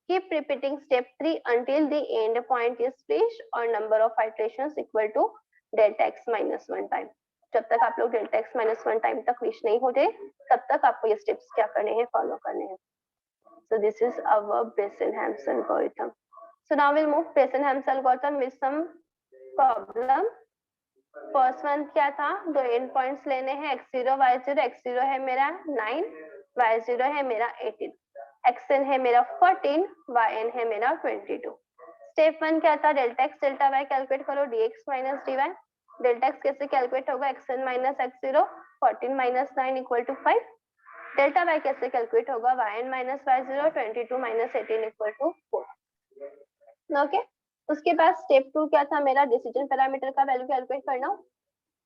Keep repeating step 3 until the end point is reached or number of iterations equal to delta x minus 1 time. जब तक आप लोग delta x minus 1 time तक reach नहीं हो जाए तब तक आपको ये स्टेप्स क्या करने हैं? फॉलो करने हैं. So this is our Bessonham's algorithm. So now we'll move Bessonham's algorithm with some problem. First one क्या था? दो एंड पॉइंट्स लेने हैं x0 y0. x0 है मेरा 9, y0 है मेरा 18, xn है मेरा 14, yn है मेरा 22. स्टेप 1 क्या था? Delta x delta y calculate करो, dx minus dy. Delta x कैसे कैलकुलेट होगा? xn minus x0, 14 minus 9 equal to 5. Delta y कैसे कैलकुलेट होगा? yn minus y0, 22 minus 18 equal to 4. Okay, उसके बाद स्टेप 2 क्या था मेरा? डिसीजन पैरामीटर का वैल्यू कैलकुलेट करना.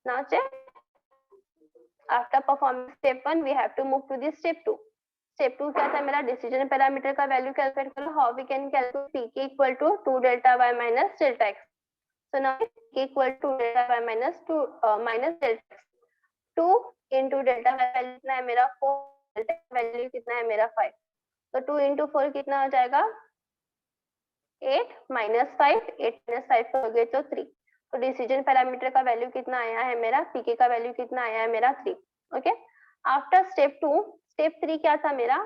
Now check, after performing step 1 we have to move to the step 2. Step 2 क्या था मेरा? डिसीजन पैरामीटर का वैल्यू कैलकुलेट करो. How we can calculate pk equal to 2 delta y minus delta x. So now Pk equal to delta y minus 2 minus delta x. 2 into delta y value कितना है मेरा 4, delta value कितना है मेरा 5. तो 2 into 4 कितना हो जाएगा 8 minus 5, 8 minus 5 हो गए तो 3. तो डिसीजन पैरामीटर का वैल्यू कितना आया है मेरा, पीके का वैल्यू कितना आया है मेरा 3. ओके, आफ्टर स्टेप 2, स्टेप 3 क्या था मेरा,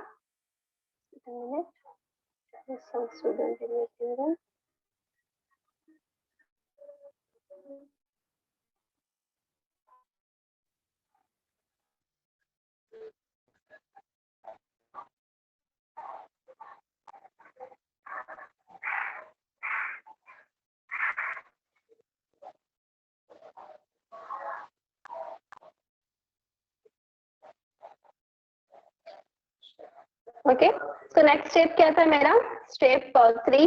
ओके. सो नेक्स्ट स्टेप क्या था मेरा, step 3,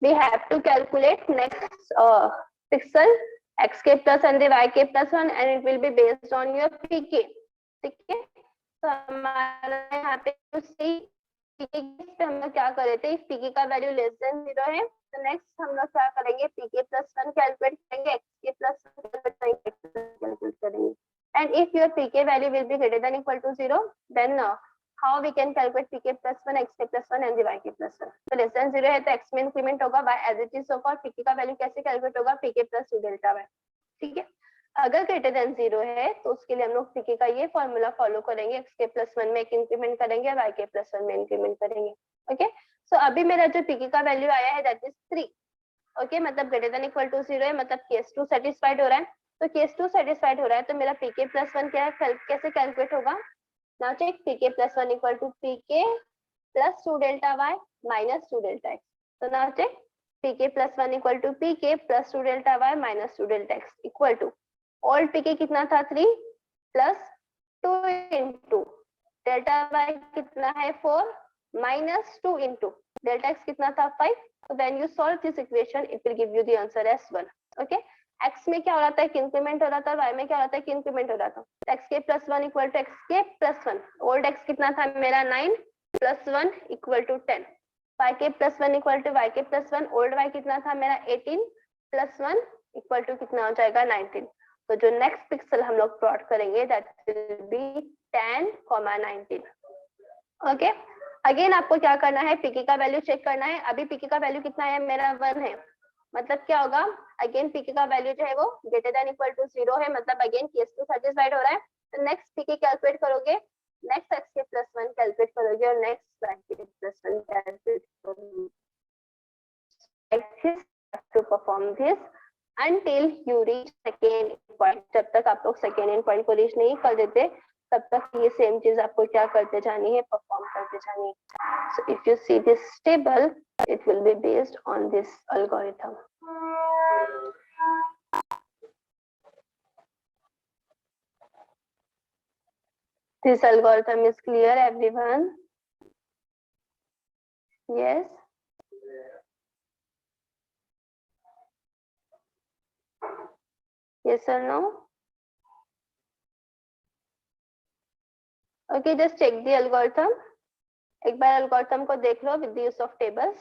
we have to calculate next pixel xk plus and the yk plus 1 and it will be based on your pk. ठीक है, तो हमारा यहाँ पे pk पे हम लोग क्या कर रहे थे, pk का वैल्यू लेस देन 0 है, तो नेक्स्ट हम लोग क्या करेंगे, pk plus 1 कैलकुलेट करेंगे, xk plus 1 कैलकुलेट करेंगे. And if your pk value will be greater than equal to 0, then how we can calculate pk plus 1, xk plus 1 and the yk plus 1. तो less than 0 है तो x में increment होगा, y as it is होगा, और pk का value कैसे calculate होगा, pk plus 2 डेल्टा y. ठीक है, अगर ग्रेटर देन 0 है तो उसके लिए हम लोग pk का ये फॉर्मूला फॉलो करेंगे, xk plus 1 में एक इंक्रीमेंट करेंगे, yk plus 1 में इंक्रीमेंट करेंगे. ओके, सो अभी मेरा जो pk का वैल्यू आया है दैट इज 3. ओके, मतलब ग्रेटर देन इक्वल टू 0 है, मतलब केस 2 सेटिस्फाइड हो रहा है. तो केस 2 सेटिस्फाइड हो रहा है तो मेरा pk plus 1 क्या है, कैसे कैलकुलेट होगा. Now check pk plus 1 equal to pk plus 2 delta y minus 2 delta x. So now check pk plus 1 equal to pk plus 2 delta y minus 2 delta x equal to old pk कितना था 3 plus 2 into delta y कितना है 4 minus 2 into delta x कितना था 5. So when you solve this equation it will give you the answer as 1. Okay, x में क्या हो रहा था, एक इंक्रीमेंट हो रहा था, y में क्या हो रहा था, एक इंक्रीमेंट हो रहा था. xk plus 1 equal to xk plus 1, old x कितना था मेरा 9 plus 1 equal to 10. yk plus 1 equal to yk plus 1, old y कितना था मेरा 18 plus 1 इक्वल टू कितना हो जाएगा 19. तो जो नेक्स्ट पिक्सल हम लोग प्लॉट करेंगे that will be 10, 19. Okay, again आपको क्या करना है, pk का वैल्यू चेक करना है. अभी pk का वैल्यू कितना है मेरा 1 है, मतलब क्या होगा, अगेन pk का वैल्यू जो है वो ग्रेटर देन इक्वल टू 0 है, मतलब अगेन केस 2 सेटिस्फाइड हो रहा है. तो नेक्स्ट pk कैलकुलेट करोगे, नेक्स्ट xk plus 1 कैलकुलेट करोगे और नेक्स्ट yk plus 1 कैलकुलेट करोगे. to perform this until you reach second point. जब तक आप लोग सेकेंड पॉइंट को रीच नहीं कर देते तब तक ये सेम चीज आपको क्या करते जानी है, परफॉर्म करते जानी है. So if you see this table, it will be based on this algorithm. This algorithm is clear, everyone? Yes? Yes or no? Okay, just check the algorithm. एक बार algorithm को देख लो with the use of tables.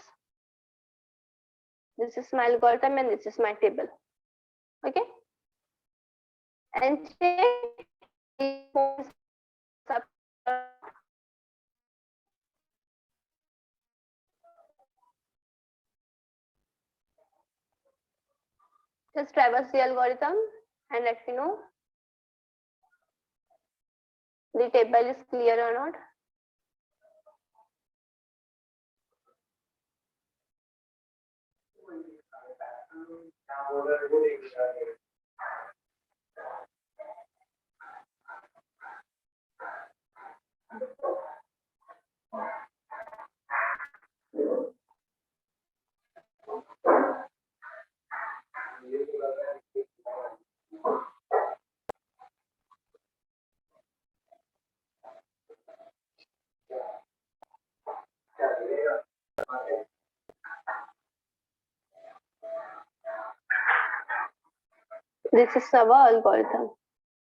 This is my algorithm and this is my table. Okay? And check just traverse the algorithm and let me know the table is clear or not. This is our algorithm.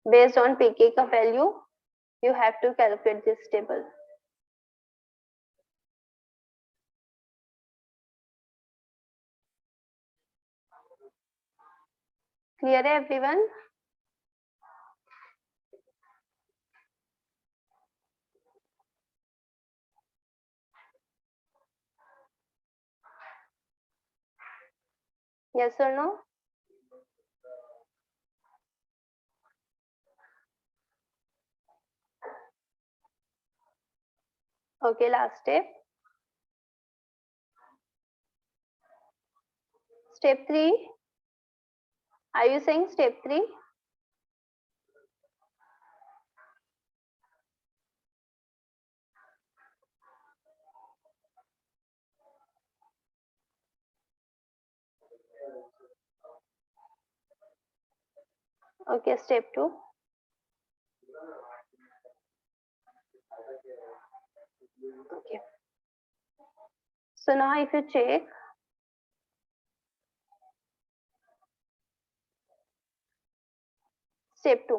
Based on pk का value, you have to calculate this table. Clear है everyone? Yes और no? Okay, last step. Step 3. Are you saying step 3? Okay, step 2. Okay. So now if you check, step 2.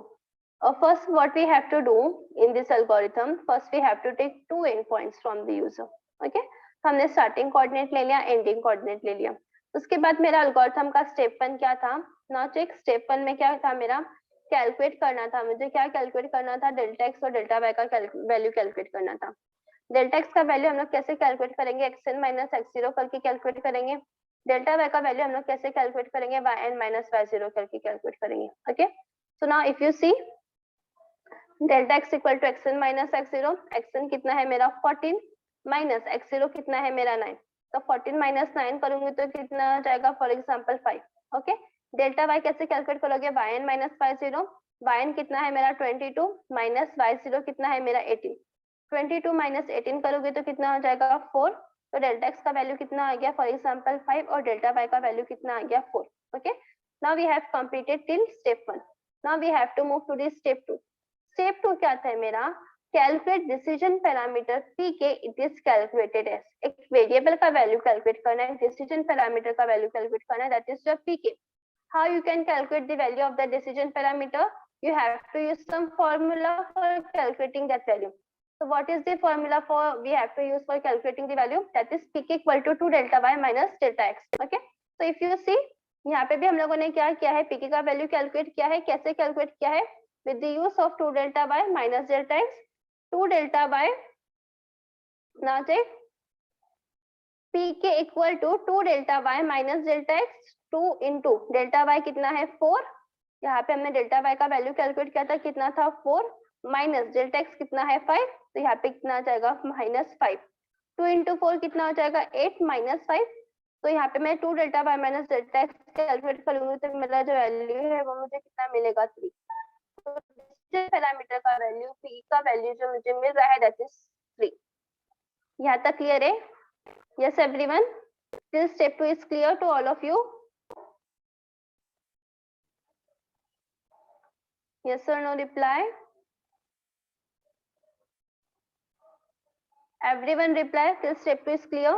First, what we have to do in this algorithm, first we have to take 2 endpoints from the user. Okay, तो हमने starting coordinate ले लिया, ending coordinate ले लिया. उसके बाद मेरा algorithm का step 1 क्या था? Now check step 1 में क्या था मेरा? कैलकुलेट करना था मुझे. क्या कैलकुलेट करना था? डेल्टा एक्स और डेल्टा वाई का वैल्यू कैलकुलेट करना था. डेल्टा एक्स का वैल्यू हम लोग कैसे कैलकुलेट करेंगे? X n minus x zero करके कैलकुलेट करेंगे. डेल्टा वाई का वैल्यू हम लोग कैसे कैलकुलेट करेंगे? Y n minus y zero करके कैलकुलेट करेंगे. Okay, so now if you see delta x equal to x n minus x zero. X n कितना है मेरा? 14 माइनस एक्स जीरो कितना है मेरा? 9. तो 14 माइनस 9 करूंगी तो कितना आ जाएगा? For example 5. Okay, delta y कैसे कैलकुलेट करोगे? Y n minus y zero. Y n कितना है मेरा? 22 माइनस वाई जीरो कितना है मेरा? 18. 22 माइनस 18 करोगे तो कितना आ जाएगा? 4. तो डेल्टा एक्स का वैल्यू कितना आ गया? For example 5. और डेल्टा वाई का वैल्यू कितना आ गया? 4. Okay, now we have completed till step 1. Now we have to move to the step 2. Step 2 क्या था मेरा? Calculate decision parameter P K. It is calculated as एक वेरिएबल का वैल्यू कैलकुलेट करना है, डिसीजन पैरामीटर का वैल्यू कैलकुलेट करना है, that is your P K. How you can calculate the value of the decision parameter? You have to use some formula for calculating that value. So what is the formula for we have to use for calculating the value? That is pk equal to 2 delta y minus delta x. Okay. So if you see यहाँ पे भी हम लोगों ने क्या किया है? pk का वैल्यू कैलकुलेट किया है. कैसे कैलकुलेट किया है? With the use of 2 delta y minus delta x. 2 delta y. Now check. pk equal to 2 delta y minus delta x. 2 into delta y कितना है? 4. यहाँ पे हमने डेल्टा y का वैल्यू कैलकुलेट किया था, कितना था? 4 माइनस डेल्टा x कितना है? 5. तो यहाँ पे कितना आ जाएगा? -5. 2 into 4 कितना हो जाएगा? 8 माइनस 5. तो यहाँ पे मैं 2 delta y minus delta x calculate करूंगी तो मेरा जो वैल्यू है वो मुझे कितना मिलेगा? 3. तो पैरामीटर का वैल्यू p का वैल्यू जो मुझे मिल रहा है दैट इज 3. यहाँ तक क्लियर है? Yes everyone, till step 2 is clear to all of you? Yes or no reply? Everyone reply till step 2 is clear?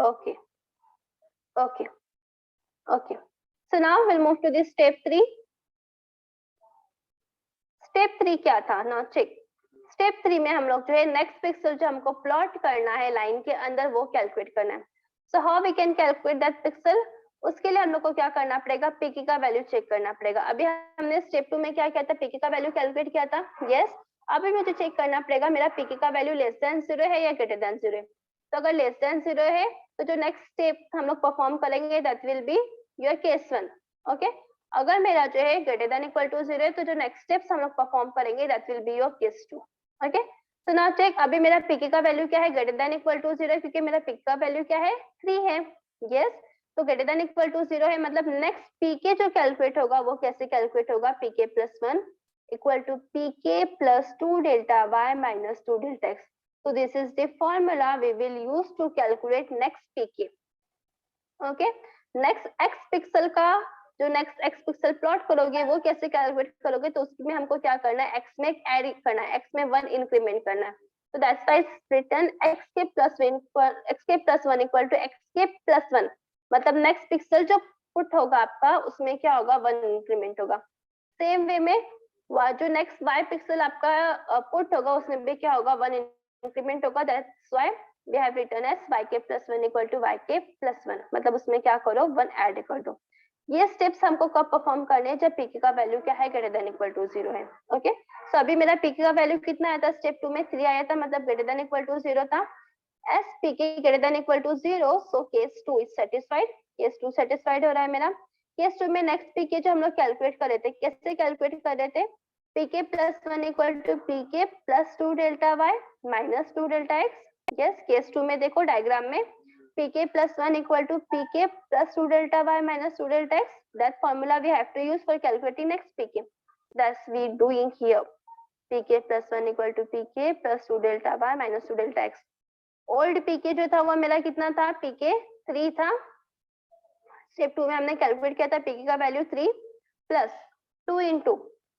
Okay, okay, okay. So now we'll move to the step 3. Step 3 क्या था? Now check. Step 3 में हम लोग जो है next pixel जो हमको plot करना है लाइन के अंदर वो कैलकुलेट करना है. So how we can calculate that pixel? उसके लिए हम लोग को क्या करना पड़ेगा? पीके का वैल्यू चेक करना पड़ेगा. अभी हमने स्टेप 2 में क्या किया था? पीके का वैल्यू कैलकुलेट किया था. यस, अभी मुझे चेक करना पड़ेगा मेरा पीके का वैल्यू लेस देन 0 है या ग्रेटर देन 0 है. तो अगर लेस देन 0 है तो जो नेक्स्ट स्टेप हम लोग परफॉर्म करेंगे that will be your case 1. Okay, अगर मेरा जो है ग्रेटर देन इक्वल टू 0 है तो जो नेक्स्ट स्टेप्स हम लोग परफॉर्म करेंगे that will be your case 2. Okay, तो नाउ चेक. अभी मेरा पीके का वैल्यू क्या है? ग्रेटर देन इक्वल टू 0 क्योंकि मेरा पीके का वैल्यू क्या है? 3 है. यस, तो ग्रेटर देन इक्वल टू 0 है मतलब नेक्स्ट पीके जो कैलकुलेट होगा वो कैसे कैलकुलेट होगा? P k plus 1 equal to p k plus 2 delta y minus 2 delta x. So this is the formula we will use to calculate next pk. Okay, next x pixel का जो next x pixel plot करोगे वो कैसे calculate करोगे? तो उसमें हमको क्या करना है? x में ऐड करना है, x में 1 इंक्रीमेंट करना है. तो दैट्स व्हाई रिटर्न x के प्लस 1 इक्वल टू x के प्लस 1. मतलब नेक्स्ट पिक्सल जो पुट होगा आपका उसमें क्या होगा? 1 इंक्रीमेंट होगा. सेम वे में जो नेक्स्ट y पिक्सल आपका पुट होगा उसमें भी क्या होगा, 1 इंक्रीमेंट होगा, that's why we have written as yk + 1 equal to yk + 1, मतलब उसमें क्या करो 1 ऐड कर दो। ये स्टेप्स हमको कब परफॉर्म करने हैं, जब pk का वैल्यू क्या है, ग्रेटर देन इक्वल टू 0 है। ओके, सो अभी मेरा pk का वैल्यू कितना आया था, स्टेप 2 में 3 आया था, मतलब ग्रेटर देन इक्वल टू 0 था। As pk greater than equal to 0, so case 2 is satisfied, case 2 satisfied हो रहा है मेरा। केस 2 में नेक्स्ट pk जो हम लोग कैलकुलेट कर रहे थे, कैसे कैलकुलेट कर रहे थे, pk + 1 equal to pk + 2 delta y - 2 delta x। Yes, case 2 में देखो डायग्राम में pk + 1 equal to pk + 2 delta y - 2 delta x, that formula we have to use for calculating next pk, thus we doing here pk + 1 equal to pk + 2 delta y - 2 delta x। Old pk जो था वो मेरा कितना था, pk 3 था। Step 2 में हमने calculate किया था pk का value 3 plus 2 into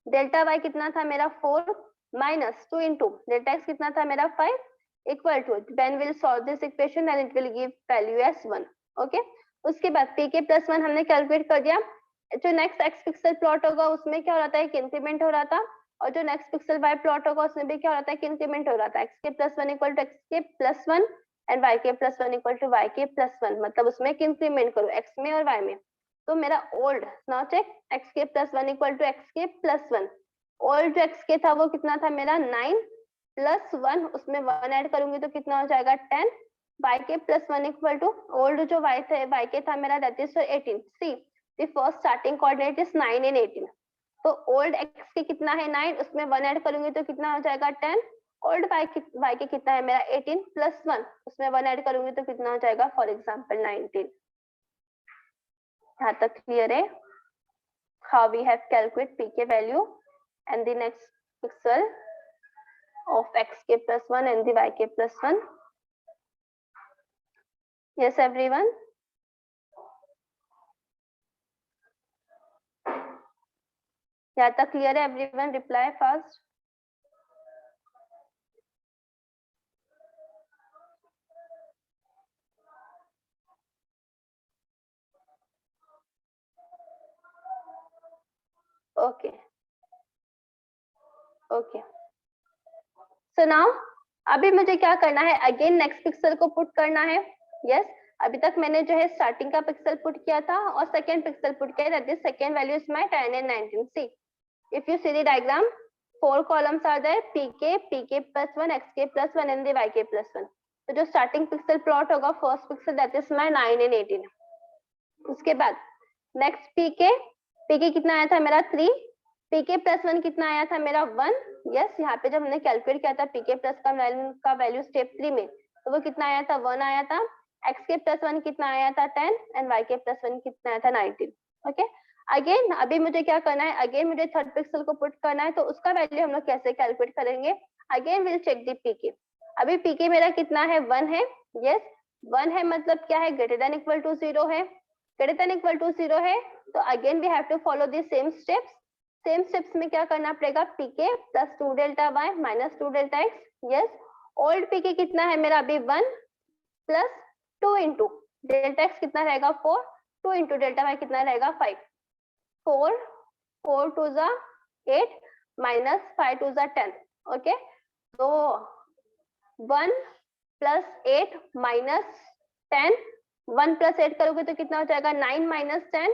delta y कितना था मेरा 4 माइनस 2 इंटू डेल्टा x कितना था मेरा 5 equal to, when will solve this equation then it will give value as 1। Okay, उसके बाद pk + 1 हमने कैलकुलेट कर दिया। जो नेक्स्ट x पिक्सल प्लॉट होगा उसमें क्या हो रहा था, एक इंक्रीमेंट हो रहा था, और जो नेक्स्ट पिक्सल y प्लॉट होगा उसमें भी क्या हो रहा था, एक इंक्रीमेंट हो रहा था, xk + 1 equal to xk + 1 and yk + 1 equal to yk + 1, मतलब उसमें एक इंक्रीमेंट करो x में और y में। तो मेरा old, now check, xk + 1 equal to xk + 1, old जो xk था वो कितना था मेरा 9 + 1, उसमें 1 ऐड करूंगी तो कितना हो जाएगा 10, yk + 1 इक्वल टू ओल्ड जो yk था मेरा that is 18। See the first starting coordinate is 9 and 18, तो ओल्ड xk कितना है 9, उसमें 1 ऐड करूंगी तो कितना हो जाएगा 10, ओल्ड yk कितना है मेरा 18 + 1, उसमें 1 ऐड करूंगी तो कितना हो जाएगा, फॉर एग्जांपल 19। यहाँ तक क्लियर है, how we have calculate pk value and the next pixel of xk + 1 and the yk + 1। yes everyone, यहाँ तक क्लियर है everyone, reply fast। Okay okay, so now अभी मुझे क्या करना है, अगेन नेक्स्ट पिक्सल को पुट करना है। यस, अभी तक मैंने जो है स्टार्टिंग का पिक्सल पुट किया था और सेकंड पिक्सल पुट किया, that is second value is my 10 and 19। See if you see the diagram, 4 columns are there, pk + 1 xk + 1 and the yk + 1। तो जो स्टार्टिंग पिक्सल प्लॉट होगा, first pixel that is my 9 and 18। उसके बाद next pk कितना आया था मेरा 3, pk + 1 कितना आया था मेरा 1। यस, यहाँ पे जब हमने कैलकुलेट किया था pk प्लस का वैल्यू स्टेप 3 में, तो वो कितना आया था 1 आया था। xk + 1 कितना आया था 10 एंड yk + 1 कितना आया था 19। ओके, अगेन अभी मुझे क्या करना है, अगेन मुझे थर्ड पिक्सल को पुट करना है, तो उसका वैल्यू हम लोग कैसे कैलकुलेट करेंगे, again will check the pk। अभी pk मेरा कितना है 1 है। यस, 1 है मतलब क्या है, ग्रेटर देन इक्वल टू 0 है, ग्रेटर देन इक्वल टू 0 है, तो again we have to follow the same steps. Same steps में क्या करना पड़ेगा, pk + 2 delta y - 2 delta x। Yes, old pk कितना है मेरा अभी 1 प्लस 2 इंटू डेल्टा x कितना रहेगा 4, 2 इंटू डेल्टा y कितना रहेगा 5, 4 4 2 जा 8 माइनस 5 2 जा 10। ओके, तो 1 + 8 माइनस 10, 1 + 8 करोगे तो कितना हो जाएगा 9 माइनस 10,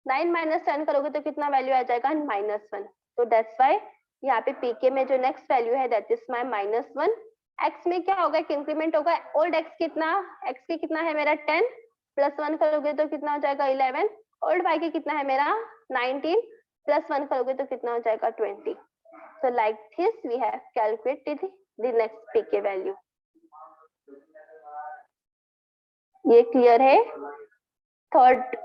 9 माइनस 10 करोगे तो कितना वैल्यू आ जाएगा -1। तो दैट्स व्हाई यहाँ पे pk में जो नेक्स्ट वैल्यू है दैट इज माय -1। x में क्या होगा, एक इंक्रीमेंट होगा, ओल्ड x कितना है मेरा 10 + 1 करोगे तो कितना हो जाएगा 11, ओल्ड y कितना है मेरा 19 + 1 करोगे तो कितना हो जाएगा 20। so like this we have calculated the next pk value। ये क्लियर है, थर्ड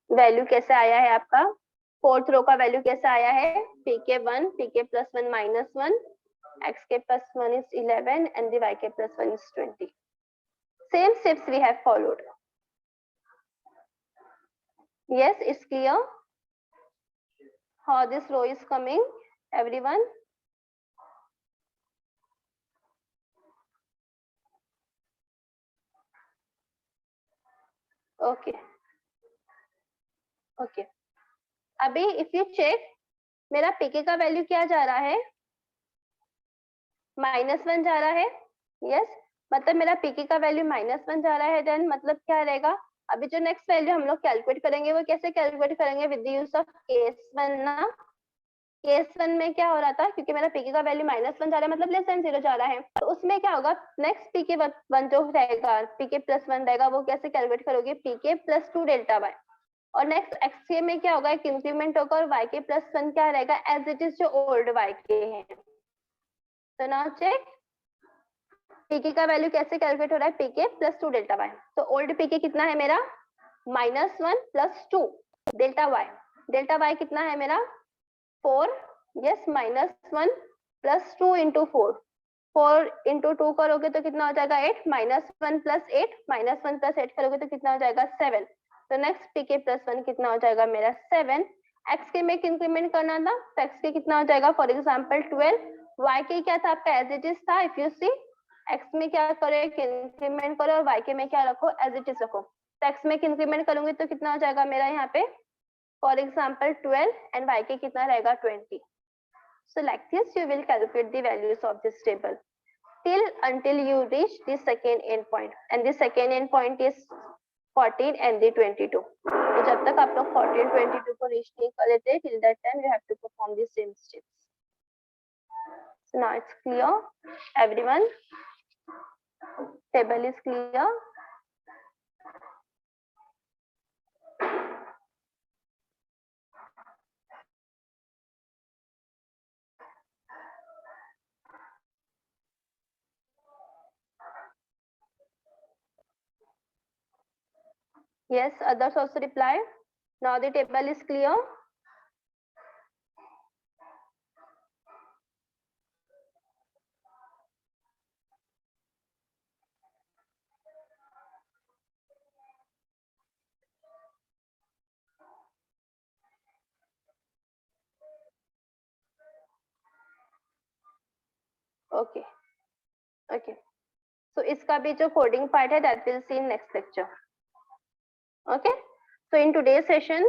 वैल्यू कैसे आया है आपका, फोर्थ रो का वैल्यू कैसे आया है, pk 1 pk + 1 -1, xk + 1 is 11 and the yk + 1 is 20। same steps we have followed। yes, it's clear how this row is coming everyone। okay okay, अभी if you check मेरा पीके का वैल्यू क्या जा रहा है, -1 जा रहा है। यस, मतलब मेरा पीके का वैल्यू -1 जा रहा है। देन मतलब क्या रहेगा, अभी जो नेक्स्ट वैल्यू हम लोग कैलकुलेट करेंगे वो कैसे कैलकुलेट करेंगे, with the use of case 1 ना। केस 1 में क्या हो रहा था, क्योंकि मेरा पीके का वैल्यू -1 जा रहा है मतलब लेस देन 0 जा रहा है, तो उसमें क्या होगा, नेक्स्ट पीके 1 जो रहेगा, पीके प्लस 1 रहेगा, वो कैसे कैलकुलेट करोगे, पीके प्लस 2 डेल्टा वाई। और नेक्स्ट एक्सके में क्या होगा, एक इंक्रीमेंट होगा और वाई के प्लस 1 क्या रहेगा, एज इट इज जो ओल्ड वाई के है। तो नाउ चेक पीके का वैल्यू कैसे कैलकुलेट हो रहा है, पीके प्लस 2 डेल्टा वाई। तो ओल्ड पीके कितना है मेरा, -1 plus 2 delta y. Delta y कितना है मेरा 4। यस, -1 प्लस 2 इंटू 4, 4 इंटू 2 करोगे तो कितना हो जाएगा 8, -1 प्लस 8, -1 प्लस 8 करोगे तो कितना हो जाएगा 7। तो नेक्स्ट पीके प्लस 1 कितना हो जाएगा मेरा 7। एक्स के में इंक्रीमेंट करना था, तो एक्स के कितना हो जाएगा, फॉर एग्जाम्पल 12। वाई के क्या था आपका, एज इट इज था। इफ यू सी एक्स में क्या करो, एक इंक्रीमेंट करो और वाई के में क्या रखो, एज इट इज रखो। तो एक्स में इंक्रीमेंट करूंगी तो कितना हो जाएगा मेरा यहाँ पे, फॉर एग्जाम्पल 12 एंड वाई के कितना रहेगा 20। So like this you will calculate the values of this table till until you reach the second end point, and the second end point is 14 and the 22. तो जब तक आप लोग 14 22 को reach नहीं कर लेते, till that time you have to perform the same steps. So now it's clear everyone, table is clear. Yes, others also reply. Now the table is clear. Okay, okay. So इसका भी जो coding part है that will see in next lecture. Okay, so in today's session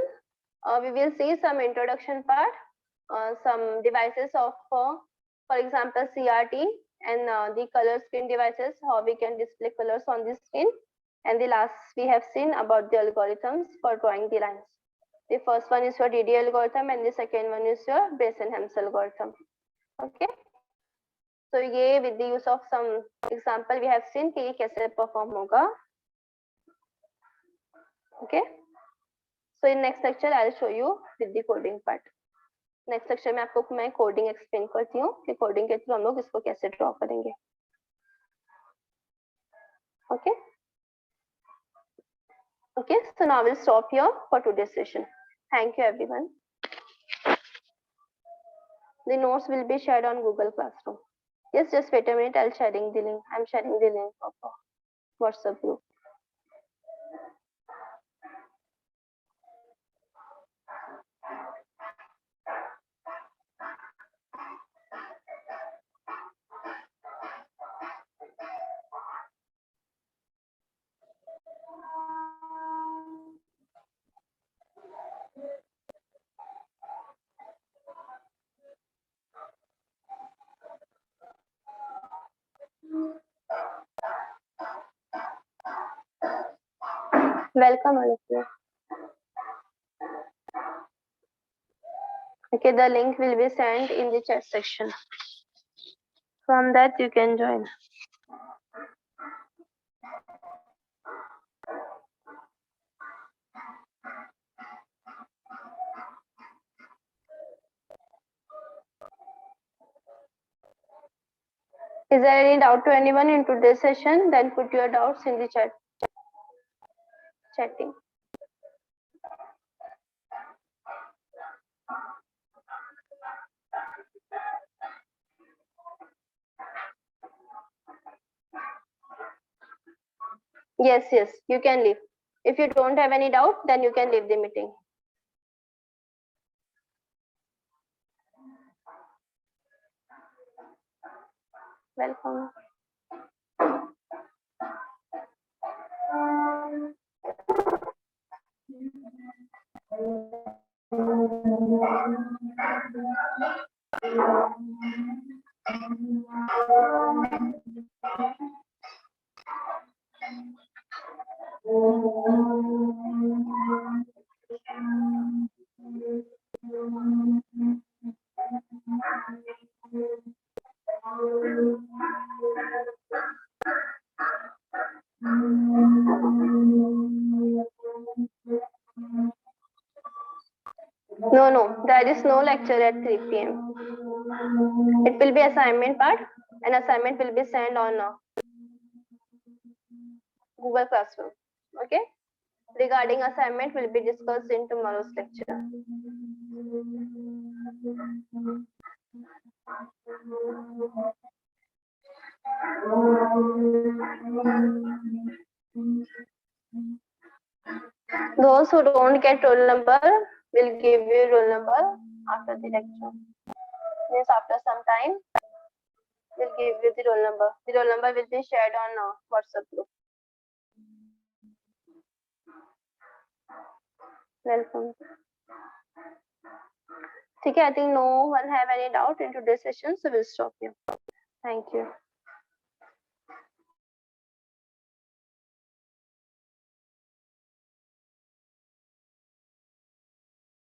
we will see some introduction part, some devices of for example CRT and the color screen devices, how we can display colors on the screen, and the last we have seen about the algorithms for drawing the lines. The first one is your DD algorithm and the second one is your Base-Helms algorithm. Okay, so ये with the use of some example we have seen कि ये कैसे perform होगा. Okay, so in next lecture I'll show you with the coding part. Next section में आपको मैं coding explain करती हूँ कि कोडिंग के थ्रू हम लोग इसको कैसे ड्रॉ करेंगे. Okay okay, so now will stop here for today session. Thank you everyone. The notes will be shared on Google Classroom. Yes, just wait a minute. I'm sharing the link of WhatsApp group. Welcome all of you. Okay, the link will be sent in the chat section. From that you can join. Is there any doubt to anyone in today's session? Then put your doubts in the chatting. Yes, you can leave. If you don't have any doubt, then you can leave the meeting. Welcome. No, there is no lecture at 3 p.m. It will be assignment part, and assignment will be sent on Google Classroom. Okay. Regarding assignment will be discussed in tomorrow's lecture. Those who don't get roll number will give you roll number after the lecture. Means after some time, we'll give you the roll number. The roll number will be shared on WhatsApp group. Welcome. Okay, I think no one have any doubt in today's session, so we'll stop here. Thank you.